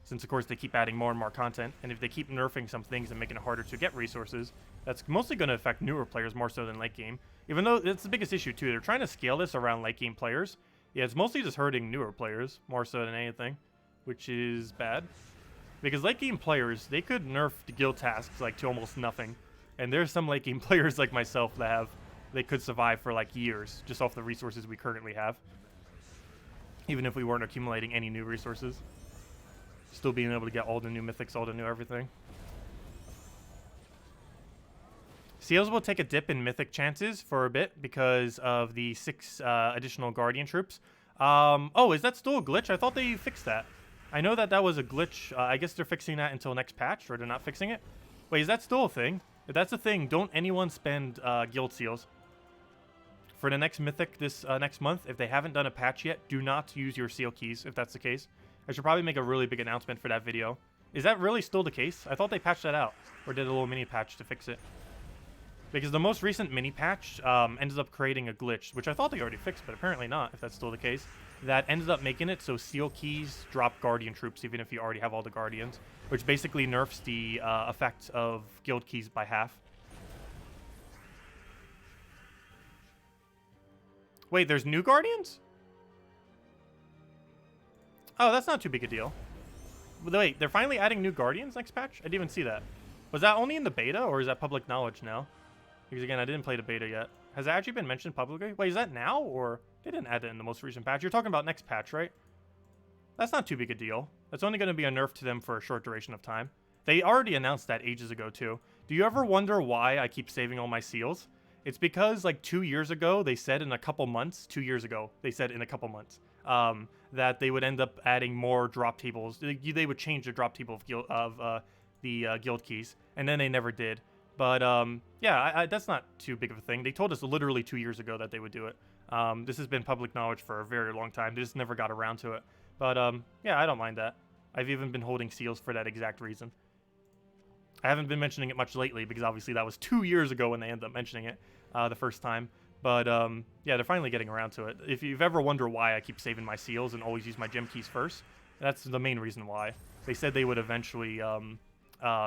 since of course they keep adding more and more content, and if they keep nerfing some things and making it harder to get resources, that's mostly going to affect newer players more so than late game. Even though it's the biggest issue too, they're trying to scale this around late game players. Yeah, it's mostly just hurting newer players more so than anything, which is bad. Because late game players, they could nerf the guild tasks like to almost nothing, and there's some late game players like myself that they could survive for like years just off the resources we currently have. Even if we weren't accumulating any new resources. Still being able to get all the new mythics, all the new everything. Seals will take a dip in mythic chances for a bit because of the 6 additional guardian troops. Oh, is that still a glitch? I thought they fixed that. I know that was a glitch. I guess they're fixing that until next patch, or they're not fixing it. Wait, is that still a thing? If that's a thing, don't anyone spend guild seals. For the next mythic this next month, if they haven't done a patch yet, do not use your seal keys if that's the case. I should probably make a really big announcement for that video. Is that really still the case? I thought they patched that out, or did a little mini patch to fix it. Because the most recent mini patch ended up creating a glitch, which I thought they already fixed, but apparently not, if that's still the case. That ended up making it so seal keys drop guardian troops even if you already have all the guardians, which basically nerfs the effect of guild keys by half. Wait, there's new guardians? Oh, that's not too big a deal. Wait, they're finally adding new guardians next patch? I didn't even see that. Was that only in the beta, or is that public knowledge now? Because again, I didn't play the beta yet. Has that actually been mentioned publicly? Wait, is that now, or they didn't add it in the most recent patch? You're talking about next patch, right? That's not too big a deal. That's only going to be a nerf to them for a short duration of time. They already announced that ages ago, too. Do you ever wonder why I keep saving all my seals? It's because, like, 2 years ago, they said in a couple months, 2 years ago, they said in a couple months, that they would end up adding more drop tables. They would change the drop table of the guild keys, and then they never did. But, yeah, that's not too big of a thing. They told us literally 2 years ago that they would do it. This has been public knowledge for a very long time. They just never got around to it. But, yeah, I don't mind that. I've even been holding seals for that exact reason. I haven't been mentioning it much lately because obviously that was 2 years ago when they ended up mentioning it the first time. But, yeah, they're finally getting around to it. If you've ever wondered why I keep saving my seals and always use my gem keys first, that's the main reason why. They said they would eventually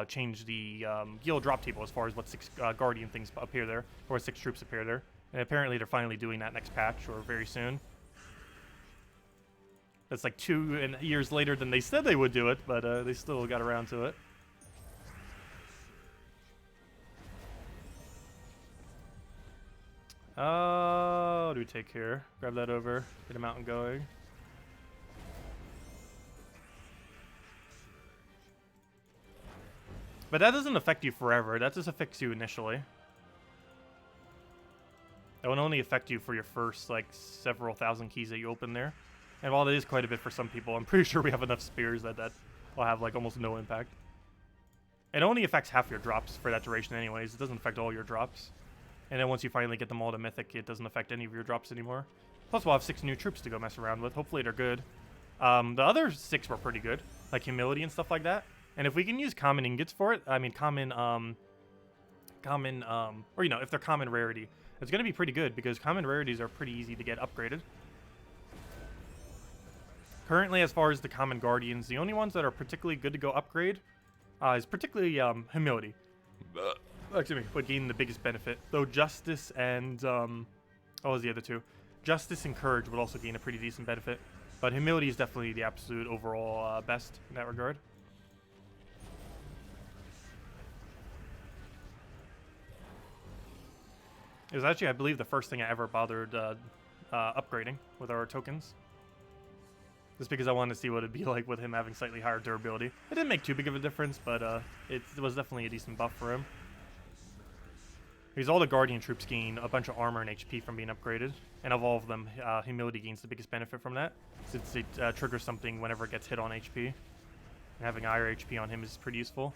change the guild drop table as far as what 6 guardian things appear there, or 6 troops appear there. And apparently they're finally doing that next patch, or very soon. That's like 2 years later than they said they would do it, but they still got around to it. What do we take here? Grab that over, get him out and going. But that doesn't affect you forever. That just affects you initially. That would only affect you for your first, like, several thousand keys that you open there. And while it is quite a bit for some people, I'm pretty sure we have enough spears that will have, like, almost no impact. It only affects half your drops for that duration anyways. It doesn't affect all your drops. And then once you finally get them all to Mythic, it doesn't affect any of your drops anymore. Plus, we'll have 6 new troops to go mess around with. Hopefully they're good. The other 6 were pretty good, like Humility and stuff like that. And if we can use common ingots for it, I mean common common, or, you know, if they're common rarity, it's going to be pretty good because common rarities are pretty easy to get upgraded. Currently, as far as the common guardians, the only ones that are particularly good to go upgrade is particularly humility. Excuse me, would gain the biggest benefit. Though justice and, what was the other two? Justice and courage would also gain a pretty decent benefit. But humility is definitely the absolute overall best in that regard. It was actually, I believe, the first thing I ever bothered upgrading with our tokens. Just because I wanted to see what it'd be like with him having slightly higher durability. It didn't make too big of a difference, but it was definitely a decent buff for him. Because all the Guardian troops gain a bunch of armor and HP from being upgraded. And of all of them, humility gains the biggest benefit from that, since it triggers something whenever it gets hit on HP. And having higher HP on him is pretty useful.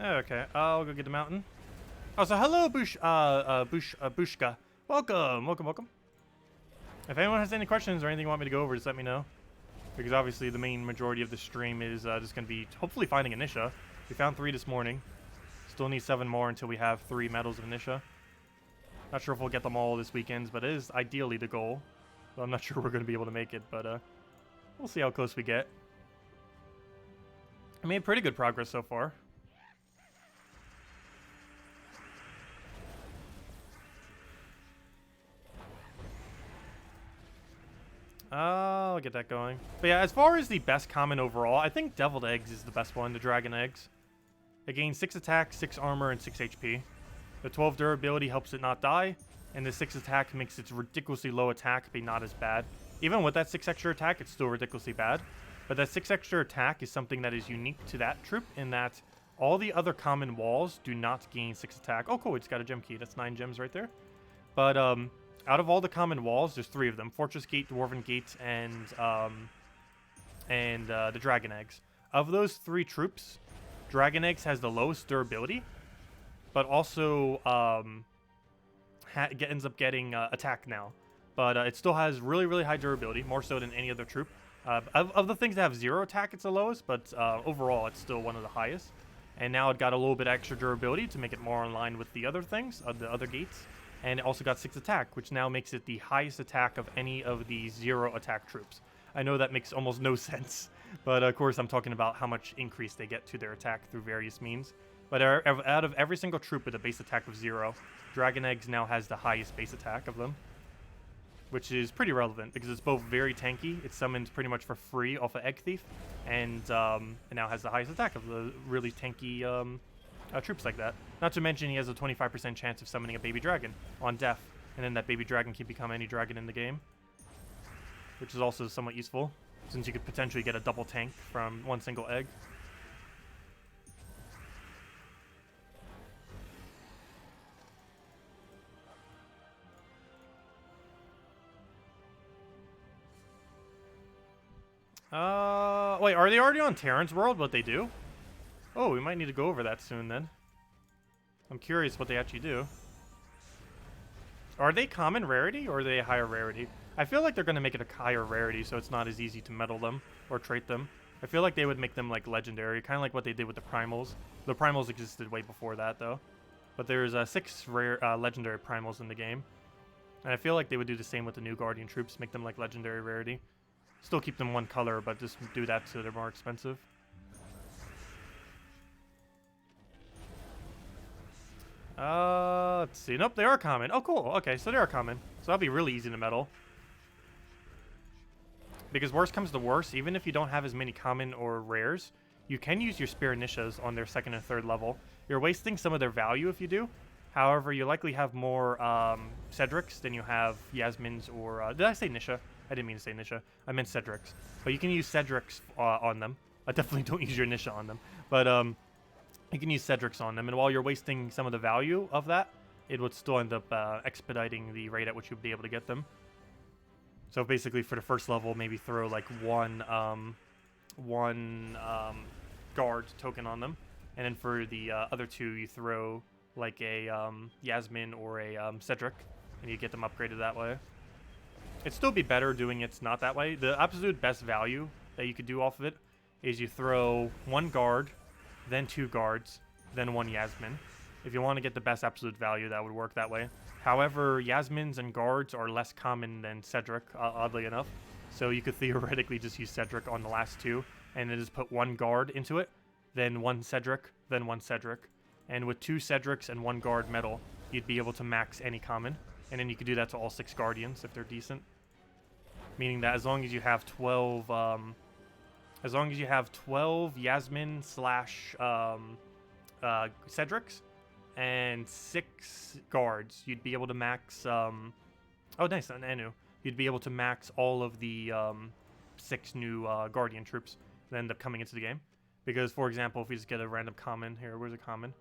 Okay, I'll go get the mountain. Oh, so hello, Bushka. Welcome, welcome, welcome. If anyone has any questions or anything you want me to go over, just let me know. Because obviously the main majority of the stream is just going to be hopefully finding Anisha. We found 3 this morning. Still need 7 more until we have 3 medals of Anisha. Not sure if we'll get them all this weekend, but it is ideally the goal. So I'm not sure we're going to be able to make it, but we'll see how close we get. I made pretty good progress so far. I'll get that going. But yeah, as far as the best common overall, I think Deviled Eggs is the best one, the Dragon Eggs. It gains 6 attack, 6 armor, and 6 HP. The 12 durability helps it not die, and the 6 attack makes its ridiculously low attack be not as bad. Even with that 6 extra attack, it's still ridiculously bad. But that 6 extra attack is something that is unique to that troop, in that all the other common walls do not gain 6 attack. Oh cool, we just got a gem key. That's 9 gems right there. But out of all the common walls, there's 3 of them: Fortress Gate, Dwarven Gate, and the Dragon Eggs. Of those 3 troops, Dragon Eggs has the lowest durability, but also ends up getting attack now. But it still has really, really high durability, more so than any other troop. Of the things that have 0 attack, it's the lowest, but overall, it's still one of the highest. And now it got a little bit extra durability to make it more in line with the other things, the other gates. And it also got 6 attack, which now makes it the highest attack of any of the 0 attack troops. I know that makes almost no sense, but of course I'm talking about how much increase they get to their attack through various means. But out of every single troop with a base attack of 0, Dragon Eggs now has the highest base attack of them. Which is pretty relevant, because it's both very tanky, it's summoned pretty much for free off of Egg Thief, and it now has the highest attack of the really tanky troops like that. Not to mention he has a 25% chance of summoning a baby dragon on death, and then that baby dragon can become any dragon in the game, which is also somewhat useful, since you could potentially get a double tank from one single egg. Wait, are they already on Terran's world, what they do? Oh, we might need to go over that soon then. I'm curious what they actually do. Are they common rarity, or are they a higher rarity? I feel like they're going to make it a higher rarity, so it's not as easy to medal them or trait them. I feel like they would make them like legendary, kind of like what they did with the primals. The primals existed way before that, though. But there's 6 rare legendary primals in the game. And I feel like they would do the same with the new Guardian troops, make them like legendary rarity. Still keep them one color, but just do that so they're more expensive. Let's see. Nope, they are common. Oh, cool. Okay, so they are common. So that'll be really easy to medal. Because worst comes to worst, even if you don't have as many common or rares, you can use your Spear Nishas on their 2nd and 3rd level. You're wasting some of their value if you do. However, you likely have more Cedrics than you have Yasmins or... did I say Nisha? I didn't mean to say Nisha. I meant Cedrics. But you can use Cedrics on them. I definitely don't use your Nisha on them. But you can use Cedrics on them. And while you're wasting some of the value of that, it would still end up expediting the rate at which you'd be able to get them. So basically for the 1st level, maybe throw like one guard token on them. And then for the other two, you throw like a Yasmin or a Cedric, and you get them upgraded that way. It'd still be better doing it not that way. The absolute best value that you could do off of it is you throw 1 guard, then 2 guards, then 1 Yasmin. If you want to get the best absolute value, that would work that way. However, Yasmins and guards are less common than Cedric, oddly enough. So you could theoretically just use Cedric on the last 2, and then just put 1 guard into it, then 1 Cedric, then 1 Cedric. And with 2 Cedrics and 1 guard metal, you'd be able to max any common. And then you could do that to all 6 Guardians if they're decent. Meaning that as long as you have 12, Yasmin slash Cedrics and 6 guards, you'd be able to max. Oh, nice, an Anu. You'd be able to max all of the 6 new Guardian troops that end up coming into the game. Because, for example, if we just get a random common here, where's a common?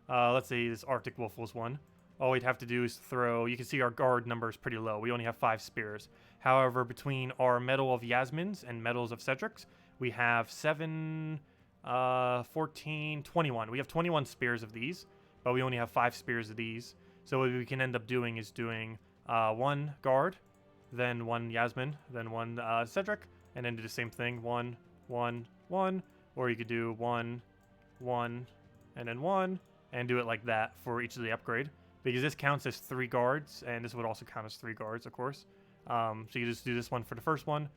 Let's say this Arctic Wolf was 1. All we'd have to do is throw. You can see our guard number is pretty low. We only have 5 spears. However, between our medal of Yasmins and medals of Cedrics, we have 7, 14, 21. We have 21 spears of these, but we only have 5 spears of these. So what we can end up doing is doing 1 guard, then 1 Yasmin, then 1 Cedric, and then do the same thing. 1, 1, 1. Or you could do 1, 1, and then 1, and do it like that for each of the upgrade. Because this counts as 3 guards, and this would also count as 3 guards, of course. So you just do this one for the first one,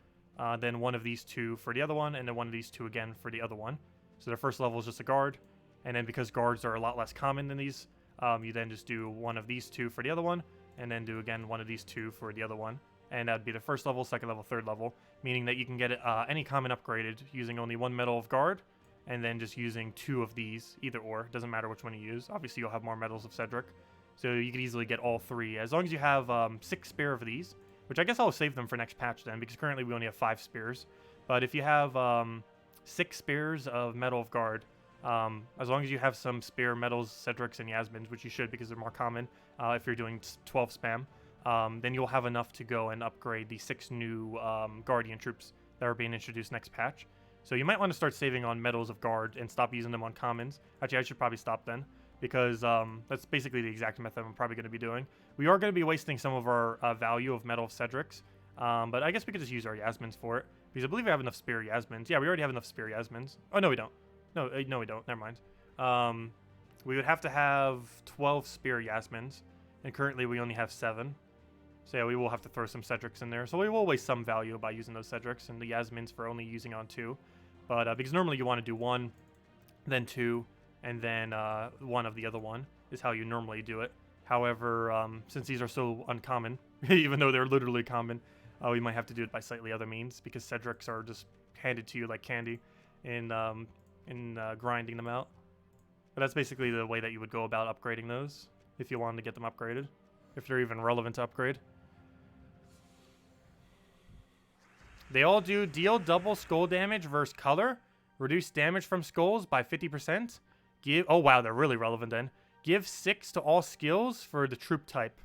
then 1 of these 2 for the other one, and then 1 of these 2 again for the other one. So the first level is just a guard, and then because guards are a lot less common than these, you then just do 1 of these 2 for the other one, and then do again 1 of these 2 for the other one. And that'd be the first level, second level, third level, meaning that you can get any common upgraded using only 1 medal of guard, and then just using 2 of these, either or. Doesn't matter which one you use. Obviously, you'll have more medals of Cedric. So you could easily get all 3, as long as you have 6 spare of these, which I guess I'll save them for next patch then, because currently we only have 5 spears. But if you have 6 spears of Medal of Guard, as long as you have some spare medals, Cedrics, and Yasmins, which you should because they're more common if you're doing 12 spam, then you'll have enough to go and upgrade the 6 new Guardian troops that are being introduced next patch. So you might want to start saving on medals of Guard and stop using them on commons. Actually, I should probably stop then, because that's basically the exact method I'm probably going to be doing. We are going to be wasting some of our value of Medal of Cedrics, but I guess we could just use our Yasmins for it, because I believe we have enough spare Yasmins. Yeah, we already have enough spare Yasmins. Oh, no, we don't. No, we don't. Never mind. We would have to have 12 spare Yasmins, and currently we only have 7. So yeah, we will have to throw some Cedrics in there. So we will waste some value by using those Cedrics and the Yasmins for only using on 2. But because normally you want to do 1, then 2, and then 1 of the other one is how you normally do it. However, since these are so uncommon, even though they're literally common, we might have to do it by slightly other means, because Cedrics are just handed to you like candy in grinding them out. But that's basically the way that you would go about upgrading those, if you wanted to get them upgraded, if they're even relevant to upgrade. They all do deal double skull damage versus color, reduce damage from skulls by 50%. Give, oh wow, they're really relevant then. Give 6 to all skills for the troop type.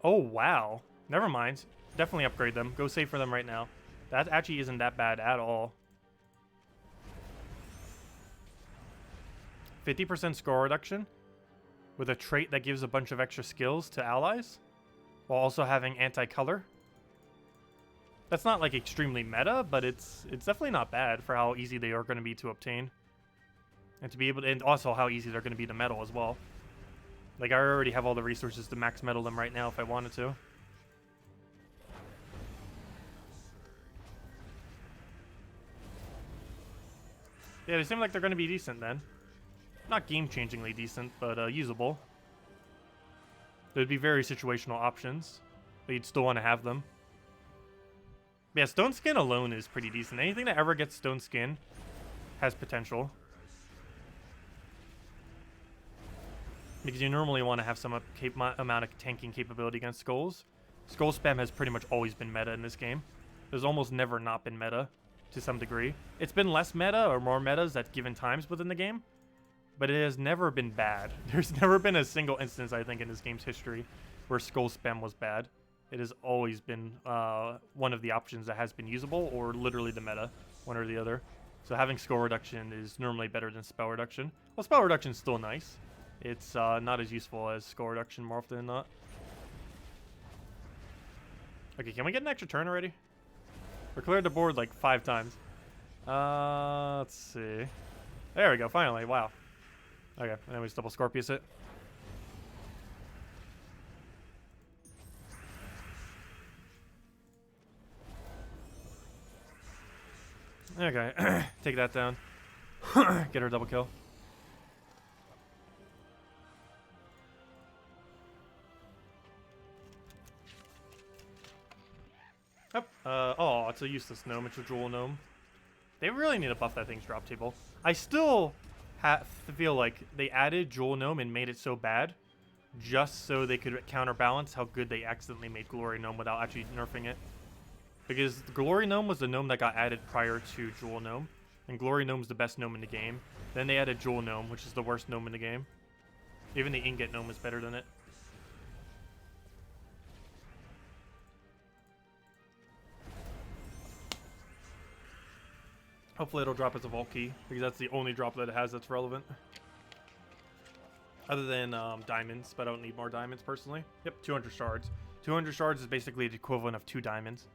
Oh wow. Never mind. Definitely upgrade them. Go save for them right now. That actually isn't that bad at all. 50% score reduction with a trait that gives a bunch of extra skills to allies, while also having anti-color. That's not like extremely meta, but it's definitely not bad for how easy they are going to be to obtain. And to be able to, and also how easy they're going to be to medal as well. Like, I already have all the resources to max medal them right now if I wanted to. Yeah, they seem like they're going to be decent then. Not game-changingly decent, but usable. There'd be very situational options, but you'd still want to have them. Yeah, Stone Skin alone is pretty decent. Anything that ever gets Stone Skin has potential. Because you normally want to have some amount of tanking capability against skulls. Skull spam has pretty much always been meta in this game. There's almost never not been meta, to some degree. It's been less meta or more metas at given times within the game, but it has never been bad. There's never been a single instance, I think, in this game's history where skull spam was bad. It has always been one of the options that has been usable, or literally the meta, one or the other. So having skill reduction is normally better than spell reduction. Well, spell reduction is still nice. It's not as useful as skill reduction more often than not. Okay, can we get an extra turn already? We cleared the board like 5 times. Let's see. There we go, finally. Wow. Okay, and then we just double Scorpius it. Okay, take that down. Get her double kill. Yep. Oh, it's a useless gnome. It's a jewel gnome. They really need to buff that thing's drop table. I still feel like they added jewel gnome and made it so bad just so they could counterbalance how good they accidentally made glory gnome without actually nerfing it. Because glory gnome was the gnome that got added prior to jewel gnome, and glory gnome's the best gnome in the game. Then they added jewel gnome, which is the worst gnome in the game. Even the ingot gnome is better than it. Hopefully it'll drop as a vault key, because that's the only drop that it has that's relevant. Other than diamonds, but I don't need more diamonds personally. Yep, 200 shards. 200 shards is basically the equivalent of 2 diamonds.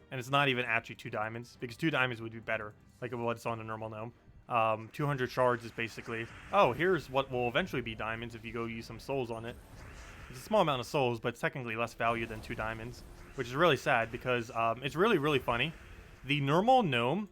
And it's not even actually 2 diamonds, because 2 diamonds would be better, like what's on a normal gnome. 200 shards is basically, oh, here's what will eventually be diamonds if you go use some souls on it. It's a small amount of souls, but it's technically less value than 2 diamonds, which is really sad because it's really, really funny. The normal gnome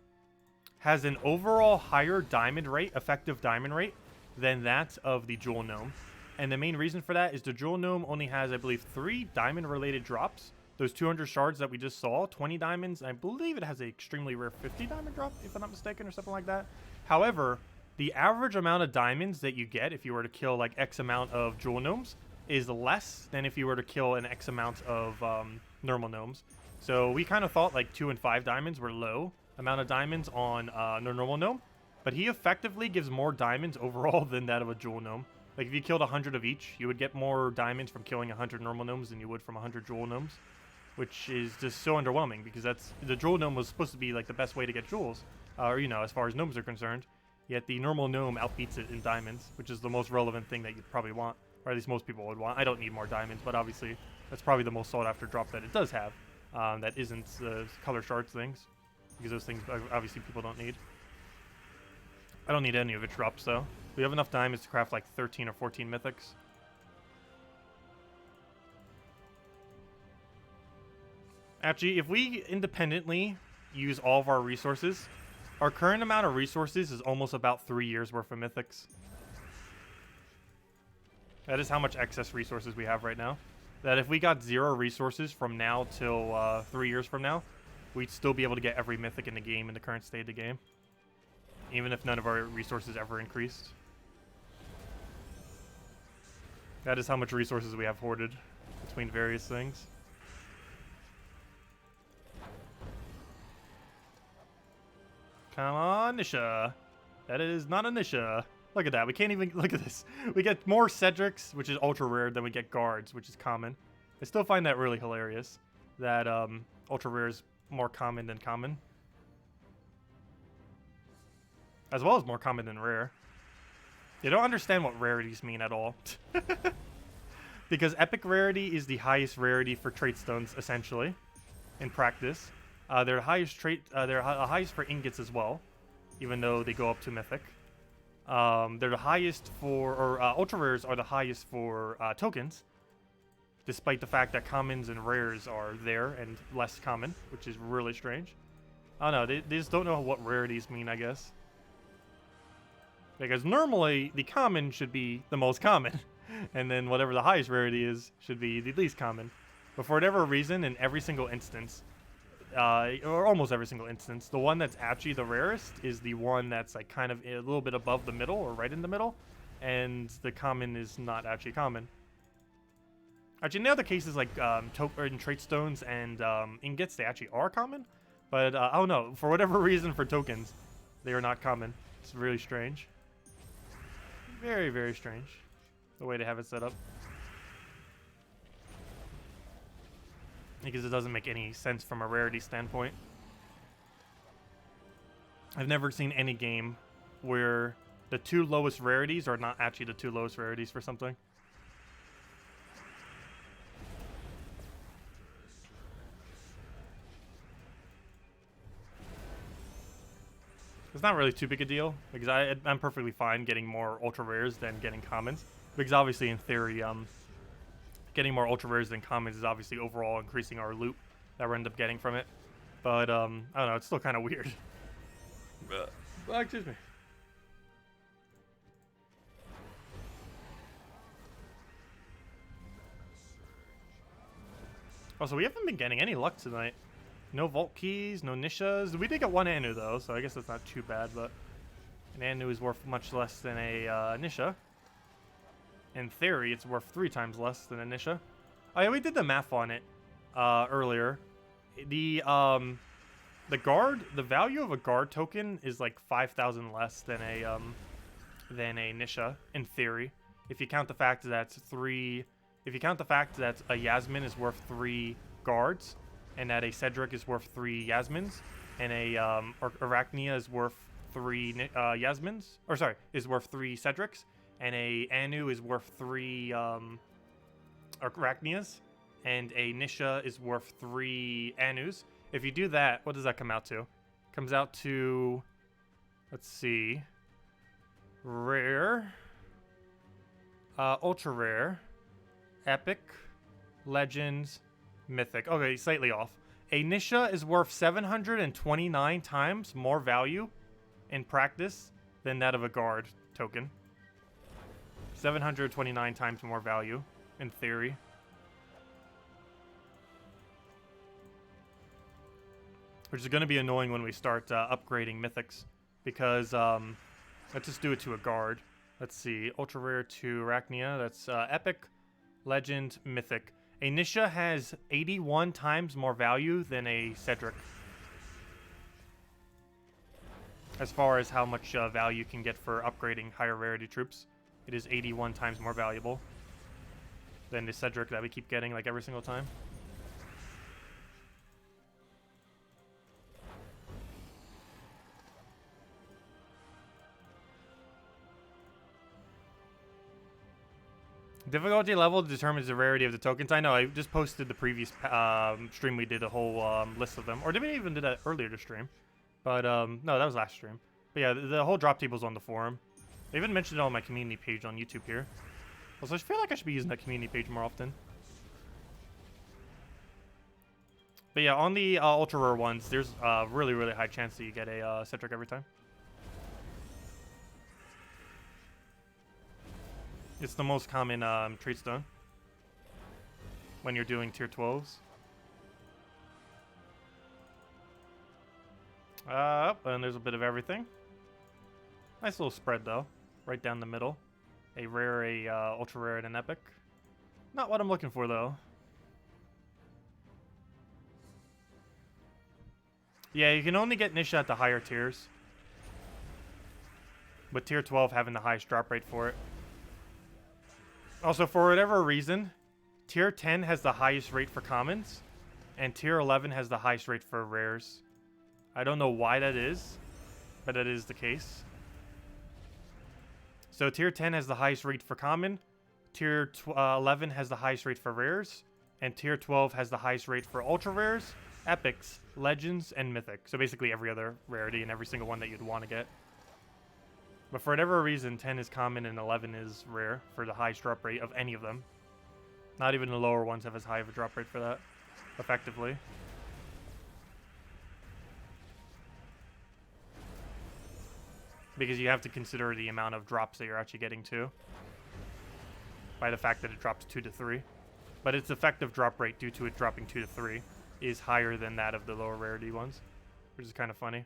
has an overall higher diamond rate, effective diamond rate, than that of the jewel gnome. And the main reason for that is the jewel gnome only has, I believe, 3 diamond-related drops. Those 200 shards that we just saw, 20 diamonds, I believe it has an extremely rare 50 diamond drop, if I'm not mistaken, or something like that. However, the average amount of diamonds that you get if you were to kill like X amount of jewel gnomes is less than if you were to kill an X amount of normal gnomes. So we kind of thought like 2 and 5 diamonds were low amount of diamonds on the normal gnome, but he effectively gives more diamonds overall than that of a jewel gnome. Like if you killed 100 of each, you would get more diamonds from killing 100 normal gnomes than you would from 100 jewel gnomes, which is just so underwhelming because that's the jewel gnome was supposed to be like the best way to get jewels, or you know, as far as gnomes are concerned. Yet the normal gnome outbeats it in diamonds, which is the most relevant thing that you'd probably want, or at least most people would want. I don't need more diamonds, but obviously that's probably the most sought after drop that it does have. That isn't the color shards things, because those things obviously people don't need. I don't need any of its drops though. We have enough diamonds to craft like 13 or 14 mythics. Actually, if we independently use all of our resources, our current amount of resources is almost about 3 years worth of mythics. That is how much excess resources we have right now. That if we got 0 resources from now till 3 years from now, we'd still be able to get every mythic in the game in the current state of the game. Even if none of our resources ever increased. That is how much resources we have hoarded between various things. Come on, Nisha. That is not a Nisha. Look at that. We can't even... Look at this. We get more Cedrics, which is ultra rare, than we get guards, which is common. I still find that really hilarious. That ultra rare is more common than common. As well as more common than rare. They don't understand what rarities mean at all. Because epic rarity is the highest rarity for trait stones, essentially, in practice. They're the highest they're highest for ingots as well, even though they go up to mythic. They're the highest for, or ultra rares are the highest for tokens, despite the fact that commons and rares are there and less common, which is really strange. I don't know, they just don't know what rarities mean, I guess. Because normally, the common should be the most common. And then whatever the highest rarity is, should be the least common. But for whatever reason, in every single instance, or almost every single instance, the one that's actually the rarest is the one that's like kind of a little bit above the middle, or right in the middle. And the common is not actually common. Actually, in the other cases, like trait stones and ingots, they actually are common. But, I don't know, for whatever reason for tokens, they are not common. It's really strange. Very, very strange, the way to have it set up. Because it doesn't make any sense from a rarity standpoint. I've never seen any game where the two lowest rarities are not actually the two lowest rarities for something. It's not really too big a deal because I'm perfectly fine getting more ultra rares than getting commons, because obviously in theory getting more ultra rares than commons is obviously overall increasing our loot that we end up getting from it. But I don't know, it's still kind of weird. Excuse me. Also, we haven't been getting any luck tonight. No vault keys, no nishas. We did get one Anu though, so I guess that's not too bad, but an Anu is worth much less than a nisha. In theory, it's worth 3 times less than a nisha. Oh yeah, we did the math on it earlier. The value of a guard token is like 5,000 less than a nisha in theory. If you count the fact that a Yasmin is worth 3 guards, and that a Cedric is worth 3 Yasmins, and a Arachnia is worth 3 Yasmins, or sorry, is worth 3 Cedrics, and a Anu is worth 3 Arachnias, and a Nisha is worth 3 Anus. If you do that, what does that come out to? Comes out to, let's see, rare, ultra rare, epic, legends, mythic. Okay, slightly off. A Nisha is worth 729 times more value in practice than that of a guard token. 729 times more value in theory. Which is going to be annoying when we start upgrading mythics, because let's just do it to a guard. Let's see, ultra rare to Arachnia. That's epic, legend, mythic. A Nisha has 81 times more value than a Cedric. As far as how much value you can get for upgrading higher rarity troops, it is 81 times more valuable than the Cedric that we keep getting like every single time. Difficulty level determines the rarity of the tokens. I know, I just posted the previous stream. We did a whole list of them. Or did we even do that earlier to stream? But, no, that was last stream. But yeah, the whole drop table's on the forum. I even mentioned it on my community page on YouTube here. Also, I feel like I should be using that community page more often. But yeah, on the ultra rare ones, there's a really, really high chance that you get a Cedric every time. It's the most common trait stone when you're doing tier 12s. And there's a bit of everything. Nice little spread though, right down the middle. A rare, a ultra rare, and an epic. Not what I'm looking for though. Yeah, you can only get Nisha at the higher tiers, with tier 12 having the highest drop rate for it. Also, for whatever reason, tier 10 has the highest rate for commons, and tier 11 has the highest rate for rares. I don't know why that is, but that is the case. So tier 10 has the highest rate for common, tier 11 has the highest rate for rares, and tier 12 has the highest rate for ultra rares, epics, legends, and mythic. So basically every other rarity and every single one that you'd want to get. But for whatever reason, 10 is common and 11 is rare for the highest drop rate of any of them. Not even the lower ones have as high of a drop rate for that, effectively. Because you have to consider the amount of drops that you're actually getting too, by the fact that it drops 2 to 3. But its effective drop rate, due to it dropping 2 to 3, is higher than that of the lower rarity ones, which is kind of funny.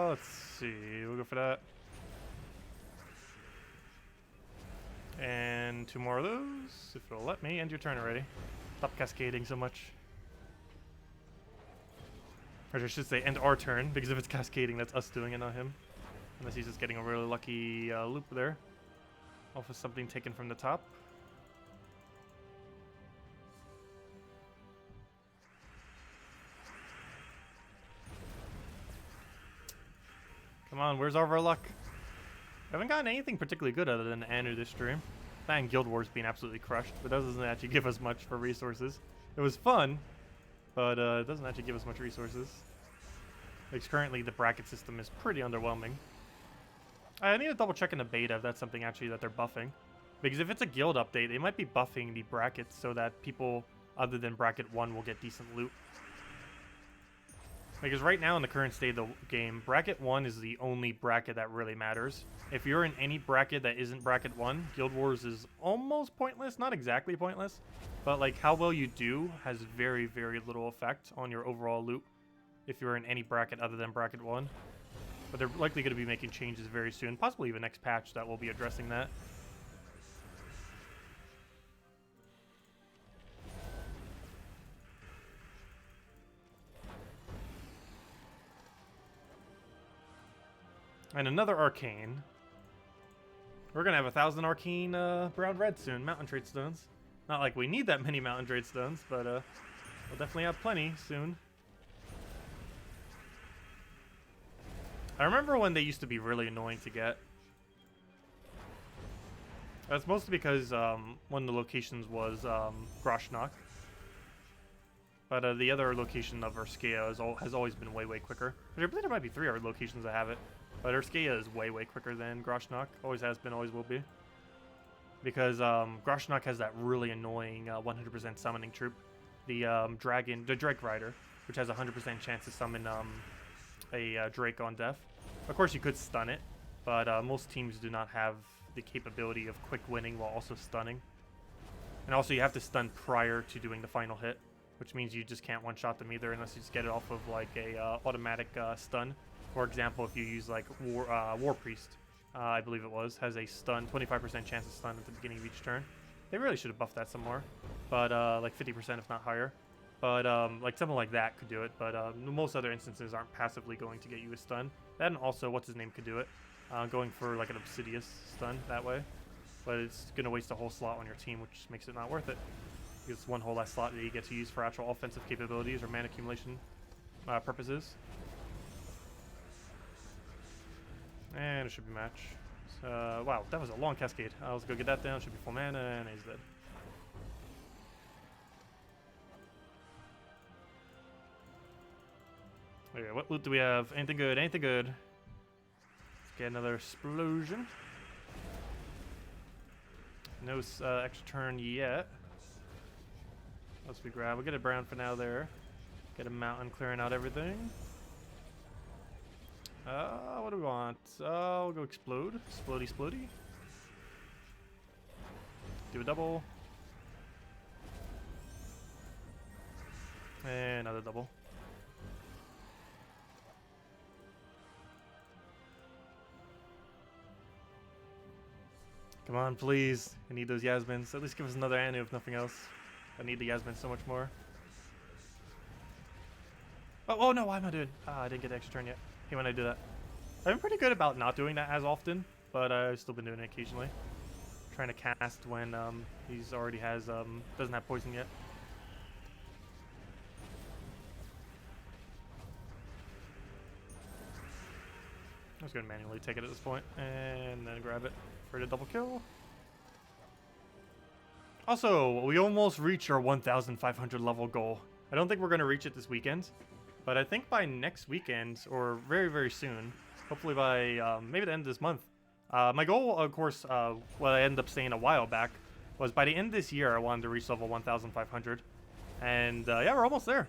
Let's see. We'll go for that. And 2 more of those, if it'll let me. End your turn already. Stop cascading so much. Or I should say, end our turn, because if it's cascading, that's us doing it, not him. Unless he's just getting a really lucky loop there. Off of something taken from the top. Come on, where's our luck? I haven't gotten anything particularly good other than Anu this stream. And Guild Wars being absolutely crushed, but that doesn't actually give us much for resources. It was fun, but it doesn't actually give us much resources. Because currently the bracket system is pretty underwhelming. I need to double check in the beta if that's something actually that they're buffing. Because if it's a guild update, they might be buffing the brackets so that people other than bracket 1 will get decent loot. Because right now in the current state of the game, bracket 1 is the only bracket that really matters. If you're in any bracket that isn't bracket 1, Guild Wars is almost pointless. Not exactly pointless, but like how well you do has very, very little effect on your overall loot if you're in any bracket other than bracket 1. But they're likely going to be making changes very soon, possibly even next patch that will be addressing that. And another arcane. We're gonna have 1,000 arcane brown red soon. Mountain trade stones. Not like we need that many mountain trade stones, but we'll definitely have plenty soon. I remember when they used to be really annoying to get. That's mostly because one of the locations was Groshnok. But the other location of Urskea has always been way, way quicker. But I believe there might be 3 other locations that have it. But Urskea is way, way quicker than Groshnok. Always has been, always will be. Because Groshnok has that really annoying 100% summoning troop. The Drake Rider, which has a 100% chance to summon a Drake on death. Of course, you could stun it, but most teams do not have the capability of quick winning while also stunning. And also, you have to stun prior to doing the final hit, which means you just can't one-shot them either unless you just get it off of like a automatic stun. For example, if you use like War Priest, I believe it was, has a stun, 25% chance of stun at the beginning of each turn. They really should have buffed that some more, but like 50% if not higher. But like something like that could do it, but most other instances aren't passively going to get you a stun. And also, what's his name could do it, going for like an Obsidious stun that way. But it's going to waste a whole slot on your team, which makes it not worth it. Because it's one whole less slot that you get to use for actual offensive capabilities or mana accumulation purposes. And it should be match. So, wow, that was a long cascade. Let's go get that down. Should be full mana, and he's dead. Okay, what loot do we have? Anything good? Anything good? Let's get another explosion. No extra turn yet. Let's we grab. We'll get a brown for now there. Get a mountain clearing out everything. What do we want? We'll go explode. Explodey, explodey. Do a double. And another double. Come on, please. I need those Yasmins. At least give us another Anu if nothing else. I need the Yasmin so much more. Oh no, why am I doing? I didn't get the extra turn yet. Hey, when I do that. I've been pretty good about not doing that as often, but I've still been doing it occasionally. Trying to cast when he's already has doesn't have poison yet. I'm just gonna manually take it at this point and then grab it for the double kill. Also, we almost reached our 1,500 level goal. I don't think we're gonna reach it this weekend, but I think by next weekend or very, very soon, hopefully by maybe the end of this month. My goal, of course, what I ended up saying a while back, was by the end of this year, I wanted to reach level 1,500. And yeah, we're almost there.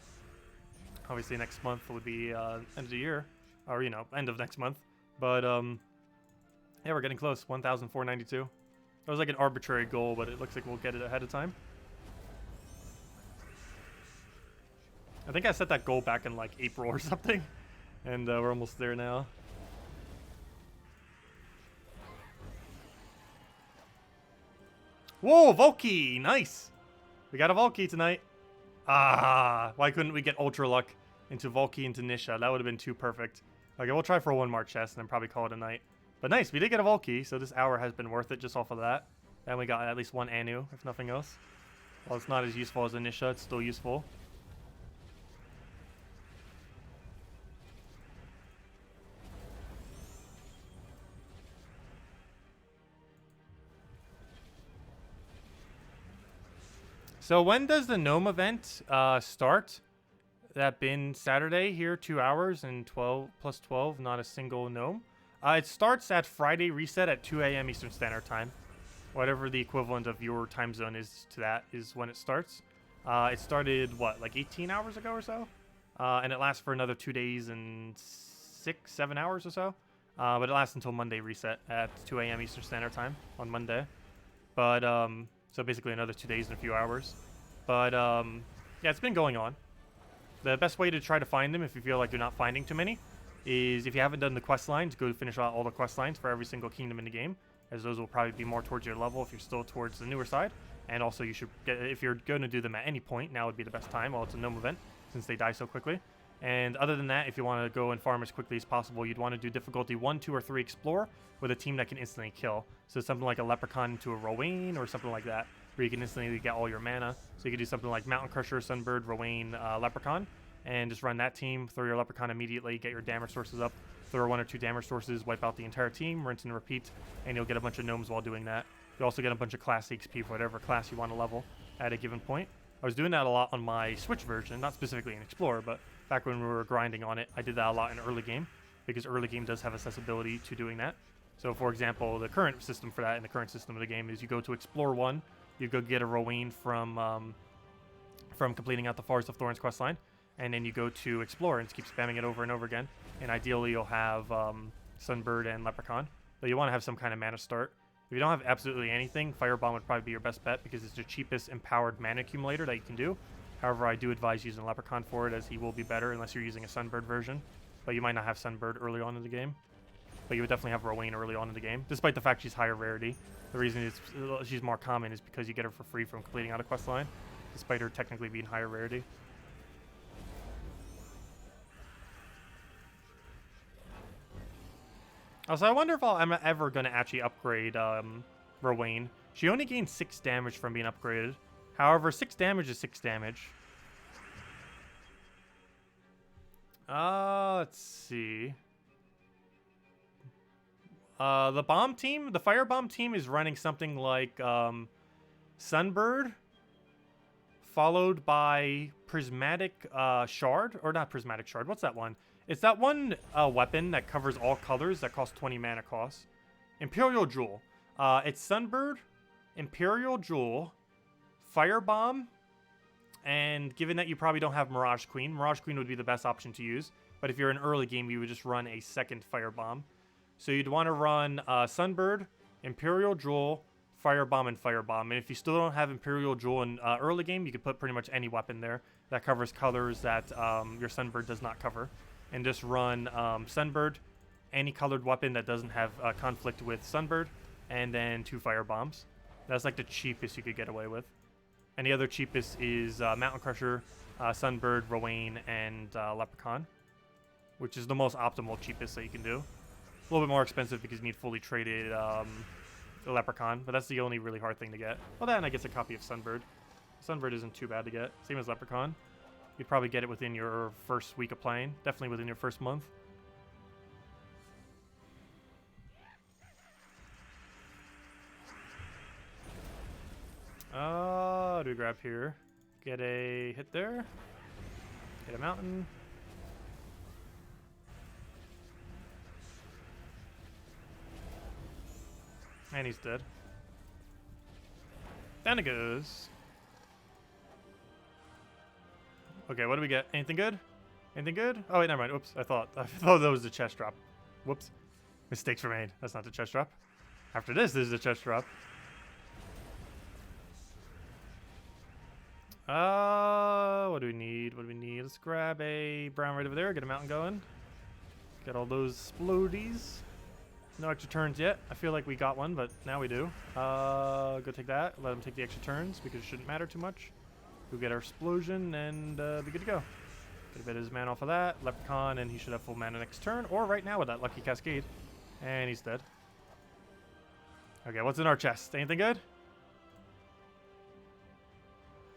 Obviously, next month would be end of the year, or you know, end of next month. But yeah, we're getting close. 1,492. That was like an arbitrary goal, but it looks like we'll get it ahead of time. I think I set that goal back in like April or something, and we're almost there now. Whoa, Volky! Nice! We got a Valky tonight. Ah, why couldn't we get Ultra Luck into Valky into Nisha? That would have been too perfect. Okay, we'll try for one more chest and then probably call it a night. But nice, we did get a Valky, so this hour has been worth it just off of that. And we got at least one Anu, if nothing else. While it's not as useful as a Nisha, it's still useful. So when does the Gnome event start? That been Saturday here, 2 hours and 12 plus 12, not a single Gnome. It starts at Friday reset at 2 a.m. Eastern Standard Time. Whatever the equivalent of your time zone is to that is when it starts. It started, what, like 18 hours ago or so? And it lasts for another 2 days and 6-7 hours or so. But it lasts until Monday reset at 2 a.m. Eastern Standard Time on Monday. But, so basically another 2 days and a few hours. But, yeah, it's been going on. The best way to try to find them, if you feel like you're not finding too many, is if you haven't done the quest lines, go finish out all the quest lines for every single kingdom in the game, as those will probably be more towards your level if you're still towards the newer side. And also you should get, if you're going to do them at any point, now would be the best time while it's a Gnome event, since they die so quickly. And other than that, if you want to go and farm as quickly as possible, you'd want to do difficulty 1, 2, or 3 Explore with a team that can instantly kill. So something like a Leprechaun into a Rowan or something like that, where you can instantly get all your mana. So you can do something like Mountain Crusher, Sunbird, Rowan, Leprechaun, and just run that team, throw your Leprechaun immediately, get your damage sources up, throw 1 or 2 damage sources, wipe out the entire team, rinse and repeat, and you'll get a bunch of Gnomes while doing that. You also get a bunch of class XP for whatever class you want to level at a given point. I was doing that a lot on my Switch version, not specifically in Explorer, but back when we were grinding on it, I did that a lot in early game, because early game does have accessibility to doing that. So for example, the current system for that in the current system of the game is you go to Explore 1, you go get a Rowan from completing out the Forest of Thorns questline, and then you go to Explore and just keep spamming it over and over again. And ideally you'll have Sunbird and Leprechaun, but you want to have some kind of mana start. If you don't have absolutely anything, Firebomb would probably be your best bet because it's the cheapest empowered mana accumulator that you can do. However, I do advise using Leprechaun for it, as he will be better unless you're using a Sunbird version. But you might not have Sunbird early on in the game. But you would definitely have Rowan early on in the game, despite the fact she's higher rarity. The reason she's more common is because you get her for free from completing out a quest line, despite her technically being higher rarity. Also, I wonder if I'm ever going to actually upgrade Rowan. She only gains 6 damage from being upgraded. However, 6 damage is 6 damage. Let's see. The bomb team, the firebomb team is running something like Sunbird, followed by Prismatic Shard, or not Prismatic Shard, what's that one? It's that one weapon that covers all colors that costs 20 mana cost. Imperial Jewel. It's Sunbird, Imperial Jewel, Firebomb, and given that you probably don't have Mirage Queen would be the best option to use. But if you're in early game, you would just run a second Firebomb. So you'd want to run Sunbird, Imperial Jewel, Firebomb, and Firebomb. And if you still don't have Imperial Jewel in early game, you could put pretty much any weapon there that covers colors that your Sunbird does not cover. And just run Sunbird, any colored weapon that doesn't have conflict with Sunbird, and then 2 Firebombs. That's like the cheapest you could get away with. And the other cheapest is Mountain Crusher, Sunbird, Rowan, and Leprechaun, which is the most optimal cheapest that you can do. A little bit more expensive because you need fully traded Leprechaun, but that's the only really hard thing to get. Well, then I guess a copy of Sunbird. Sunbird isn't too bad to get. Same as Leprechaun. You'd probably get it within your first week of playing. Definitely within your first month. What do we grab here? Get a hit there. Get a mountain. And he's dead. Down it goes. Okay, what do we get? Anything good? Anything good? Oh wait, never mind. Oops, I thought that was the chest drop. Whoops. Mistakes were made. That's not the chest drop. After this is the chest drop. What do we need? What do we need? Let's grab a brown right over there. Get a mountain going. Get all those splodies. No extra turns yet. I feel like we got one, but now we do. Go take that. Let him take the extra turns because it shouldn't matter too much. We'll get our explosion and be good to go. Get a bit of his mana off of that. Leprechaun, and he should have full mana next turn, or right now with that lucky cascade. And he's dead. Okay, what's in our chest? Anything good?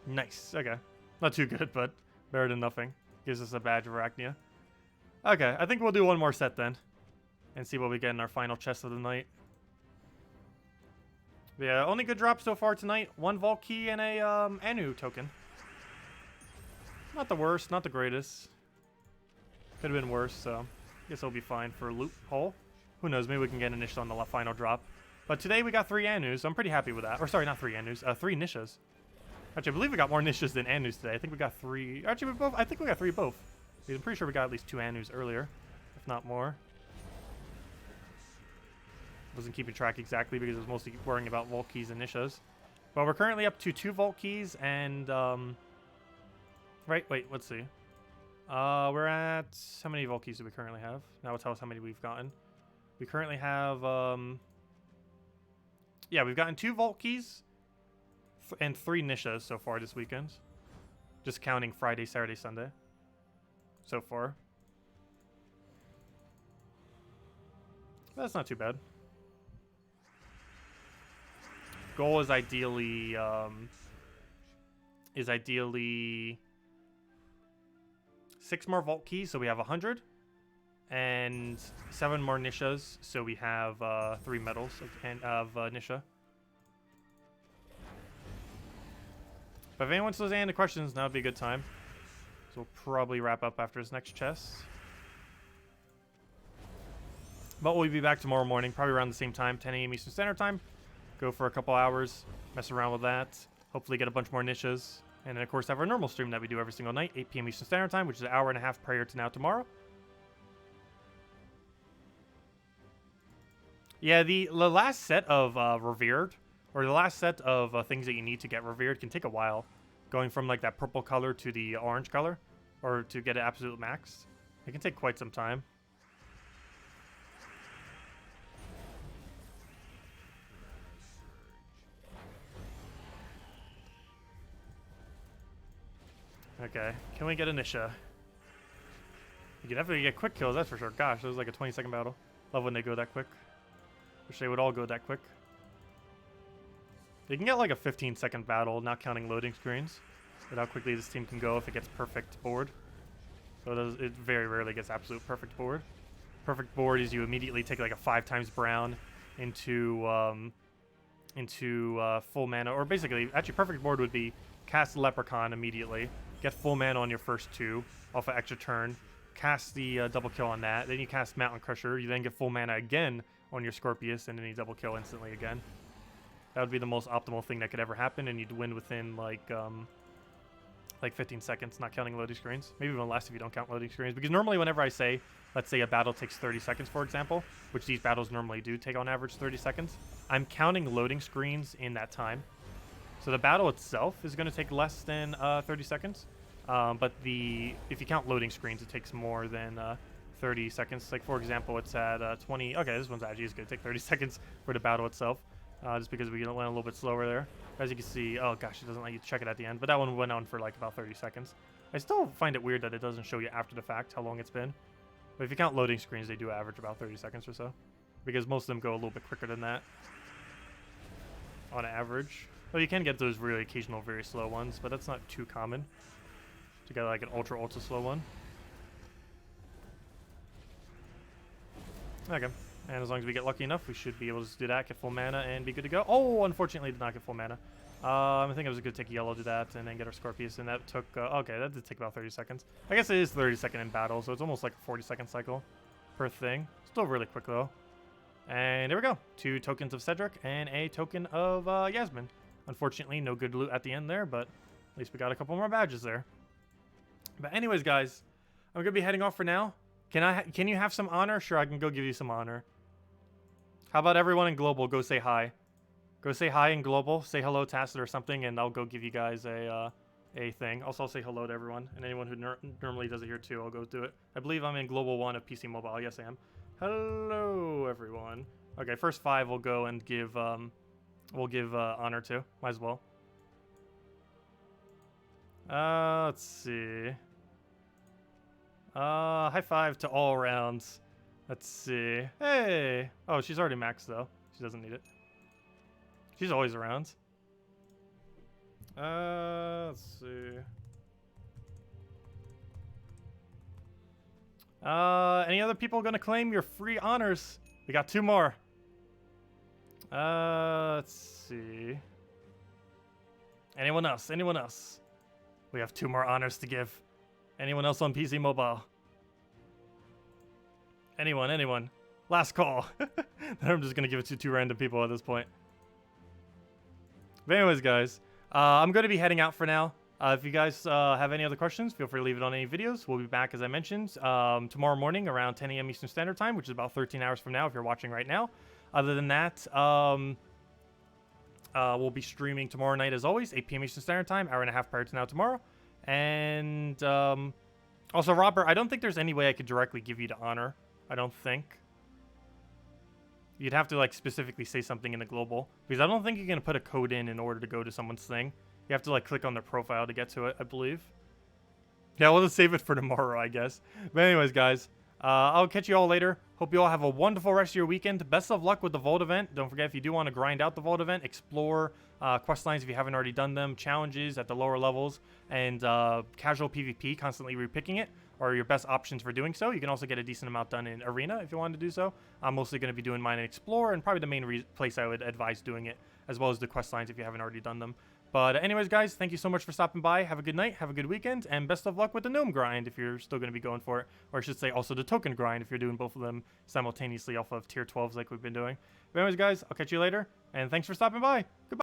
Nice. Okay. Not too good, but better than nothing. Gives us a badge of Arachnia. Okay, I think we'll do one more set then. And see what we get in our final chest of the night. Yeah, only good drop so far tonight. 1 Vault Key and a Anu token. Not the worst, not the greatest. Could have been worse, so guess it'll be fine for a loot hole. Who knows, maybe we can get an Nisha on the final drop. But today we got 3 Anus, so I'm pretty happy with that. Or sorry, not 3 Anus, 3 Nishas. Actually, I believe we got more Nishas than Anus today. I think we got 3. Actually, I think we got 3 both. I'm pretty sure we got at least 2 Anus earlier, if not more. Wasn't keeping track exactly because I was mostly worrying about Vault Keys and Nishas. But we're currently up to 2 Vault Keys and, right, wait, let's see. We're at, how many Vault Keys do we currently have? Now it'll tell us how many we've gotten. We currently have, yeah, we've gotten 2 Vault Keys and 3 Nishas so far this weekend. Just counting Friday, Saturday, Sunday. So far. That's not too bad. Goal is ideally 6 more Vault Keys, so we have 100, and 7 more Nishas, so we have 3 medals of Nisha. But if anyone still has any questions, now would be a good time. So we'll probably wrap up after this next chest. But we'll be back tomorrow morning, probably around the same time, 10 a.m. Eastern Standard Time. Go for a couple hours, mess around with that, hopefully get a bunch more Nishas. And then, of course, have our normal stream that we do every single night, 8 p.m. Eastern Standard Time, which is an hour and a half prior to now tomorrow. Yeah, the last set of Revered, or the last set of things that you need to get Revered can take a while. Going from, like, that purple color to the orange color, or to get it absolute max. It can take quite some time. Okay, can we get a Nisha? You can definitely get quick kills, that's for sure. Gosh, that was like a 20-second battle. Love when they go that quick. Wish they would all go that quick. You can get like a 15-second battle, not counting loading screens, with how quickly this team can go if it gets perfect board. So it very rarely gets absolute perfect board. Perfect board is you immediately take like a 5 times brown into full mana, or basically, actually perfect board would be cast Leprechaun immediately, get full mana on your first 2 off an extra turn, cast the double kill on that, then you cast Mountain Crusher, you then get full mana again on your Scorpius, and then you double kill instantly again. That would be the most optimal thing that could ever happen, and you'd win within like 15 seconds, not counting loading screens. Maybe even less if you don't count loading screens, because normally whenever I say, let's say a battle takes 30 seconds, for example, which these battles normally do take on average 30 seconds, I'm counting loading screens in that time. So the battle itself is going to take less than 30 seconds, but if you count loading screens, it takes more than 30 seconds. Like, for example, it's at 20. Okay, this one's actually going to take 30 seconds for the battle itself, just because we went a little bit slower there. As you can see, oh gosh, it doesn't let you check it at the end, but that one went on for like about 30 seconds. I still find it weird that it doesn't show you after the fact how long it's been. But if you count loading screens, they do average about 30 seconds or so, because most of them go a little bit quicker than that on average. Well, you can get those really occasional very slow ones, but that's not too common to get like an ultra slow one. Okay, and as long as we get lucky enough, we should be able to just do that, get full mana, and be good to go. Oh, unfortunately, did not get full mana. I think it was good to take yellow to that, and then get our Scorpius, and that took, okay, that did take about 30 seconds. I guess it is 30 second in battle, so it's almost like a 40-second cycle per thing. Still really quick, though. And there we go. 2 tokens of Cedric, and a token of Yasmin. Unfortunately, no good loot at the end there, but at least we got a couple more badges there. But anyways, guys, I'm going to be heading off for now. Can you have some honor? Sure, I can go give you some honor. How about everyone in Global go say hi? Go say hi in Global. Say hello, Tacet or something, and I'll go give you guys a thing. Also, I'll say hello to everyone, and anyone who normally does it here too, I'll go do it. I believe I'm in Global 1 of PC Mobile. Yes, I am. Hello, everyone. Okay, first 5 we'll go and give honor to. Might as well. Let's see. High five to all rounds. Let's see. Hey! Oh, she's already maxed, though. She doesn't need it. She's always around. Let's see. Any other people gonna claim your free honors? We got 2 more. Let's see. Anyone else? Anyone else? We have 2 more honors to give. Anyone else on PC Mobile? Anyone, anyone. Last call. Then I'm just gonna give it to 2 random people at this point. But anyways, guys, I'm gonna be heading out for now. If you guys have any other questions, feel free to leave it on any videos. We'll be back, as I mentioned, tomorrow morning around 10 a.m. Eastern Standard Time, which is about 13 hours from now if you're watching right now. Other than that, we'll be streaming tomorrow night, as always, 8 p.m. Eastern Standard Time, hour and a half prior to now tomorrow. And also, Robert, I don't think there's any way I could directly give you the honor. I don't think. You'd have to, like, specifically say something in the global. Because I don't think you can put a code in order to go to someone's thing. You have to, like, click on their profile to get to it, I believe. Yeah, we'll just save it for tomorrow, I guess. But anyways, guys, I'll catch you all later. Hope you all have a wonderful rest of your weekend. Best of luck with the Vault event. Don't forget, if you do want to grind out the Vault event, explore quest lines if you haven't already done them, challenges at the lower levels, and casual PvP, constantly repicking it, are your best options for doing so. You can also get a decent amount done in Arena if you want to do so. I'm mostly going to be doing mine in Explore, and probably the main place I would advise doing it, as well as the quest lines if you haven't already done them. But anyways, guys, thank you so much for stopping by. Have a good night, have a good weekend, and best of luck with the Gnome grind if you're still going to be going for it. Or I should say also the token grind if you're doing both of them simultaneously off of tier 12s like we've been doing. But anyways, guys, I'll catch you later, and thanks for stopping by. Goodbye.